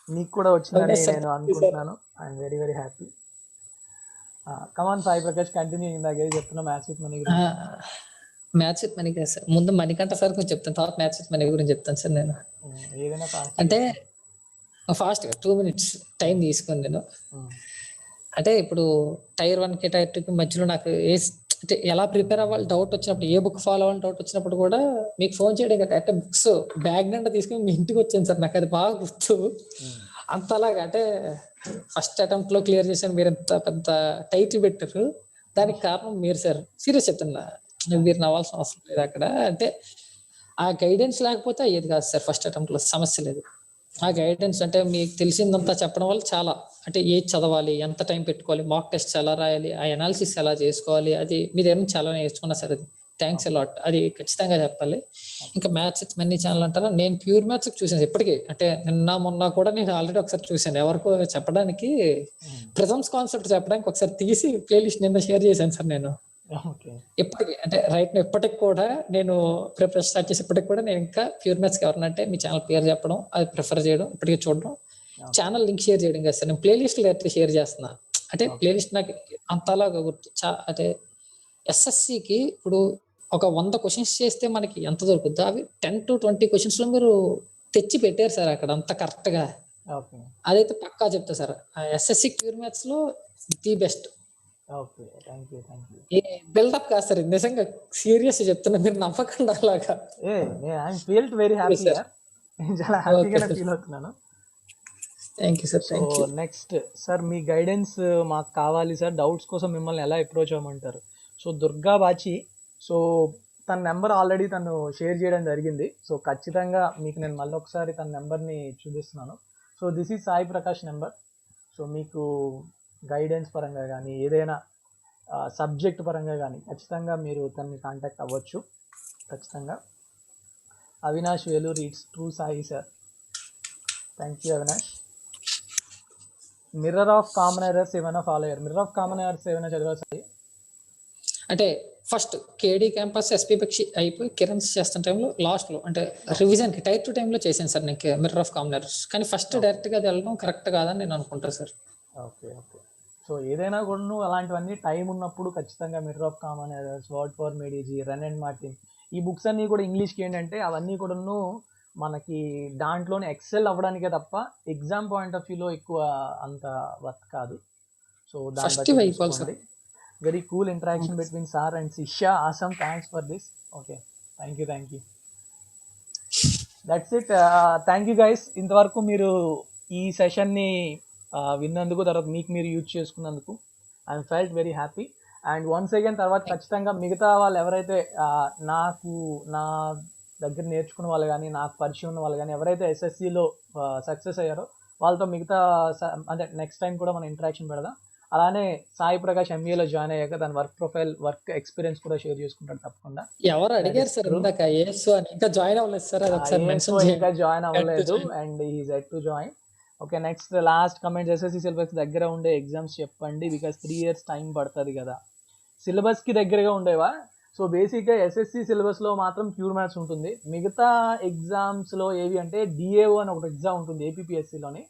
నీకు కూడా వచ్చిందని నేను అనుకుంటున్నాను. I'm very very happy. Come on Sai Prakash, continue. ఇందాక చెప్తున్నా మ్యాథ్స్ విత్ మనీ గురించి. మ్యాథ్స్ విత్ మనీ సార్, ముందు మణికంఠ సార్ గురించి చెప్తాను, తర్వాత మ్యాథ్స్ విత్ మనీ గురించి చెప్తాను సార్. నేను ఏదైనా అంటే ఫాస్ట్గా 2 minutes టైం తీసుకుని నేను, అంటే ఇప్పుడు టైర్ 1కి టైర్ 2కి మధ్యలో నాకు అంటే ఎలా ప్రిపేర్ అవ్వాలి డౌట్ వచ్చినప్పుడు, ఏ బుక్ ఫాలో అవ్వాలని డౌట్ వచ్చినప్పుడు కూడా మీకు ఫోన్ చేయడం కదా, అంటే బుక్స్ బ్యాగ్ నిండా తీసుకుని మీ ఇంటికి వచ్చాను సార్. నాకు అది బాగా గుర్తు. అంతలాగా అంటే ఫస్ట్ అటెంప్ట్ లో క్లియర్ చేశాను. మీరు ఎంత పెద్ద టైటిల్ పెట్టారు, దానికి కారణం మీరు సార్. సీరియస్ చెప్తున్నా, మీరు నవ్వాల్సిన అవసరం లేదు అక్కడ. అంటే ఆ గైడెన్స్ లేకపోతే అయ్యేది కాదు సార్. ఫస్ట్ అటెంప్ట్ లో సమస్య లేదు. ఆ గైడెన్స్ అంటే మీకు తెలిసిందంతా చెప్పడం వల్ల చాలా, అంటే ఏది చదవాలి, ఎంత టైం పెట్టుకోవాలి, మాక్ టెస్ట్ ఎలా రాయాలి, ఆ అనాలిసిస్ ఎలా చేసుకోవాలి, అది మీ దగ్గర చాలా నేర్చుకున్నా సార్. అది థ్యాంక్స్ అలాట్, అది ఖచ్చితంగా చెప్పాలి. ఇంకా మ్యాథ్స్ విత్ మనీ ఛానల్ అంటారా, నేను ప్యూర్ మ్యాథ్స్ చూసాను ఇప్పటికీ. అంటే నిన్న మొన్న కూడా నేను ఆల్రెడీ ఒకసారి చూసాను, ఎవరికో చెప్పడానికి ప్రిజమ్స్ కాన్సెప్ట్ చెప్పడానికి ఒకసారి తీసి ప్లేలిస్ట్ నిన్న షేర్ చేశాను సార్. నేను ఇప్పటికి అంటే ఇప్పటికి కూడా నేను ప్రిపేర్ స్టార్ట్ చేసి ఇప్పటికి కూడా నేను ఇంకా ప్యూర్ మ్యాథ్స్ ఎవరినంటే మీ ఛానల్ పేరు చెప్పడం, అది ప్రిఫర్ చేయడం, ఇప్పటికీ చూడడం, ఛానల్ లింక్ షేర్ చేయడం కదా సార్. నేను ప్లేలిస్ట్ డైరెక్ట్ షేర్ చేస్తున్నా. అంటే ప్లేలిస్ట్ నాకు అంతలాగా గుర్తు. అంటే ఎస్ఎస్సికి ఇప్పుడు ఒక 100 క్వశ్చన్స్ చేస్తే మనకి ఎంత దొరుకుతుందో అవి 10 to 20 క్వశ్చన్స్ లో మీరు తెచ్చి పెట్టారు సార్ అక్కడ అంత కరెక్ట్ గా. అదైతే పక్కా చెప్తా సార్. ఎస్ఎస్సి ప్యూర్ మ్యాథ్స్ లో ది బెస్ట్. బిల్డప్ కాదు సార్, నిజంగా సీరియస్ చెప్తున్నా, మీరు నమ్మకండి అలాగా. Thank you sir. Next sir, మీ గైడెన్స్ మాకు కావాలి సార్. డౌట్స్ కోసం మిమ్మల్ని ఎలా అప్రోచ్ అవ్వమంటారు? సో దుర్గా బాచి, సో తన నెంబర్ ఆల్రెడీ తను షేర్ చేయడం జరిగింది. సో ఖచ్చితంగా మీకు నేను మళ్ళీ ఒకసారి తన నెంబర్ని చూపిస్తున్నాను. So this is Sai Prakash number. So మీకు గైడెన్స్ పరంగా కానీ ఏదైనా సబ్జెక్ట్ పరంగా కానీ ఖచ్చితంగా మీరు తనని కాంటాక్ట్ అవ్వచ్చు ఖచ్చితంగా. Avinash Veluri, it's true Sai sir. Thank you Avinash. Mirror of common errors ఏమైనా ఫాలో అయ్యారు? మిర్రర్ ఆఫ్ కామన్ ఎర్రర్స్ ఏమైనా చదివా సాయి? అంటే ఫస్ట్ కేడీ క్యాంపస్ ఎస్పీ పక్షి అయిపోయి కిరణ్స్ చేస్తున్న టైంలో లాస్ట్లో అంటే రివిజన్కి టైర్ 2 టైంలో చేశాను సార్ నేను మిర్రర్ ఆఫ్ కామన్ ఎర్రర్స్. కానీ ఫస్ట్ డైరెక్ట్గా అది వెళ్ళడం కరెక్ట్ కాదని నేను అనుకుంటాను సార్. ఓకే. సో ఏదైనా కూడా అలాంటివన్నీ టైం ఉన్నప్పుడు ఖచ్చితంగా mirror of common errors, word power made easy, run and Martin, ఈ బుక్స్ అన్నీ కూడా ఇంగ్లీష్కి ఏంటంటే అవన్నీ కూడాను మనకి దాంట్లోనే ఎక్సెల్ అవ్వడానికే తప్ప ఎగ్జామ్ పాయింట్ ఆఫ్ వ్యూలో ఎక్కువ అంత వర్క్ కాదు. సో దాని Very cool interaction Okay. between Sar and Sisha. Awesome. Thanks for this. Okay. Thank you. That's it. Thank you guys, ఇంతవరకు మీరు ఈ సెషన్ని విన్నందుకు, తర్వాత మీకు మీరు యూజ్ చేసుకున్నందుకు I'm felt very happy. And once again తర్వాత ఖచ్చితంగా మిగతా వాళ్ళు ఎవరైతే నాకు నా దగ్గర నేర్చుకున్న వాళ్ళు కానీ, నాకు పరిచయం ఉన్న వాళ్ళు కానీ, ఎవరైతే ఎస్ఎస్సిలో సక్సెస్ అయ్యారో వాళ్ళతో మిగతా అంటే నెక్స్ట్ టైం కూడా మనం ఇంటరాక్షన్ పెడదాం. అలానే సాయి ప్రకాష్ ఎంబీఏలో జాయిన్ అయ్యాక దాని వర్క్ ప్రొఫైల్, వర్క్ ఎక్స్పీరియన్స్ కూడా షేర్ చేసుకుంటాడు తప్పకుండా. ఎవరు అడిగారు సార్ ఇందాక ఏఎస్ అని, ఇంకా జాయిన్ అవ్వలేదు సార్, అది ఒకసారి మెన్షన్ ఇంకా జాయిన్ అవ్వలేదు and is at to join. Okay, next last comments, SSC syllabus దగ్గర ఉండే ఎగ్జామ్స్ చెప్పండి బికాస్ 3 years టైం పడుతుంది కదా. సిలబస్కి దగ్గరగా ఉండేవా? సో బేసిక్గా ఎస్ఎస్సి సిలబస్లో మాత్రం ప్యూర్ మ్యాథ్స్ ఉంటుంది. మిగతా ఎగ్జామ్స్లో ఏవి అంటే డిఏఓ అని ఒకటి ఎగ్జామ్ ఉంటుంది ఏపీపీఎస్సిలోని.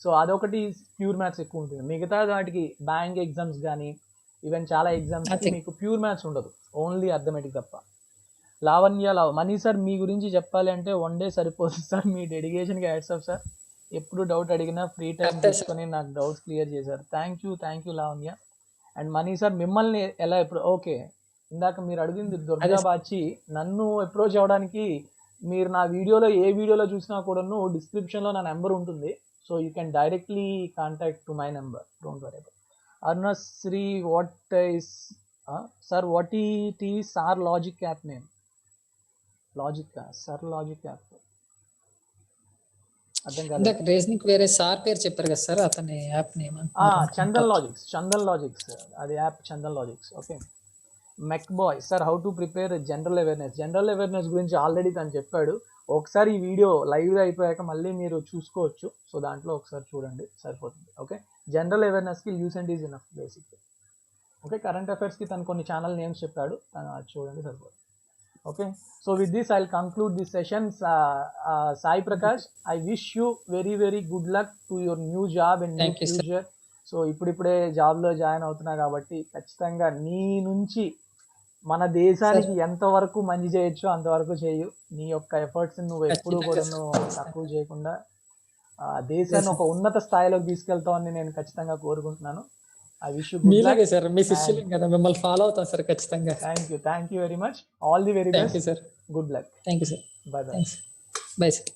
సో అదొకటి ప్యూర్ మ్యాథ్స్ ఎక్కువ ఉంటుంది. మిగతా వాటికి బ్యాంక్ ఎగ్జామ్స్ కానీ ఈవెన్ చాలా ఎగ్జామ్స్ మీకు ప్యూర్ మ్యాథ్స్ ఉండదు, ఓన్లీ అర్థమెటిక్ తప్ప. మనీ సార్ మీ గురించి చెప్పాలి అంటే 1 day సరిపోతుంది సార్, మీ డెడికేషన్కి హ్యాట్స్ ఆఫ్ సార్. ఎప్పుడు డౌట్ అడిగినా ఫ్రీ టైం తీసుకొని నాకు డౌట్స్ క్లియర్ చేశారు. Thank you Lavanya. And money sir మిమ్మల్ని ఎలా ఎప్పుడు ఓకే ఇందాక మీరు అడిగింది దుర్గా బాచి, నన్ను అప్రోచ్ అవ్వడానికి మీరు నా వీడియోలో ఏ వీడియోలో చూసినా కూడాను డిస్క్రిప్షన్లో నా నెంబర్ ఉంటుంది. So you can directly contact to my number, don't worry about. Arunasri, what is sir, what it is sir logic app name? Logic sir, logic app అర్థం కాదు. రీజనింగ్ వేరే సార్ పేరు చెప్పారు కదా సార్, అతని యాప్ నేమ్ చందన్ లాజిక్స్ అది app, Chandan logics. Okay, mech boy sir, how to prepare general awareness గురించి already తను చెప్పాడు. ఒకసారి ఈ వీడియో లైవ్ అయిపోయాక మళ్ళీ మీరు చూసుకోవచ్చు. సో దాంట్లో ఒకసారి చూడండి సరిపోతుంది. ఓకే, జనరల్ అవేర్నెస్కి use and is enough basic. Okay, current అఫైర్స్కి తను కొన్ని ఛానల్ నేమ్స్ చెప్పాడు, తను అది చూడండి సరిపోతుంది. Okay, so with this I'll conclude this session. Sai Prakash, I wish you very good luck to your new job and new future. So ఇప్పుడిప్పుడే జాబ్లో జాయిన్ అవుతున్నా కాబట్టి ఖచ్చితంగా నీ నుంచి మన దేశానికి ఎంతవరకు మంచి చేయొచ్చో అంతవరకు చేయు. నీ యొక్క ఎఫర్ట్స్ నువ్వు ఎప్పుడు కూడా తక్కువ చేయకుండా దేశాన్ని ఒక ఉన్నత స్థాయిలోకి తీసుకెళ్తావని నేను ఖచ్చితంగా కోరుకుంటున్నాను. I wish you good luck. Sir మీ శిష్యులు కదా, మిమ్మల్ని ఫాలో అవుతాం సార్ ఖచ్చితంగా. Thank you very much. All the very best. Thank you sir. Good luck. Thank you sir. Bye bye sir.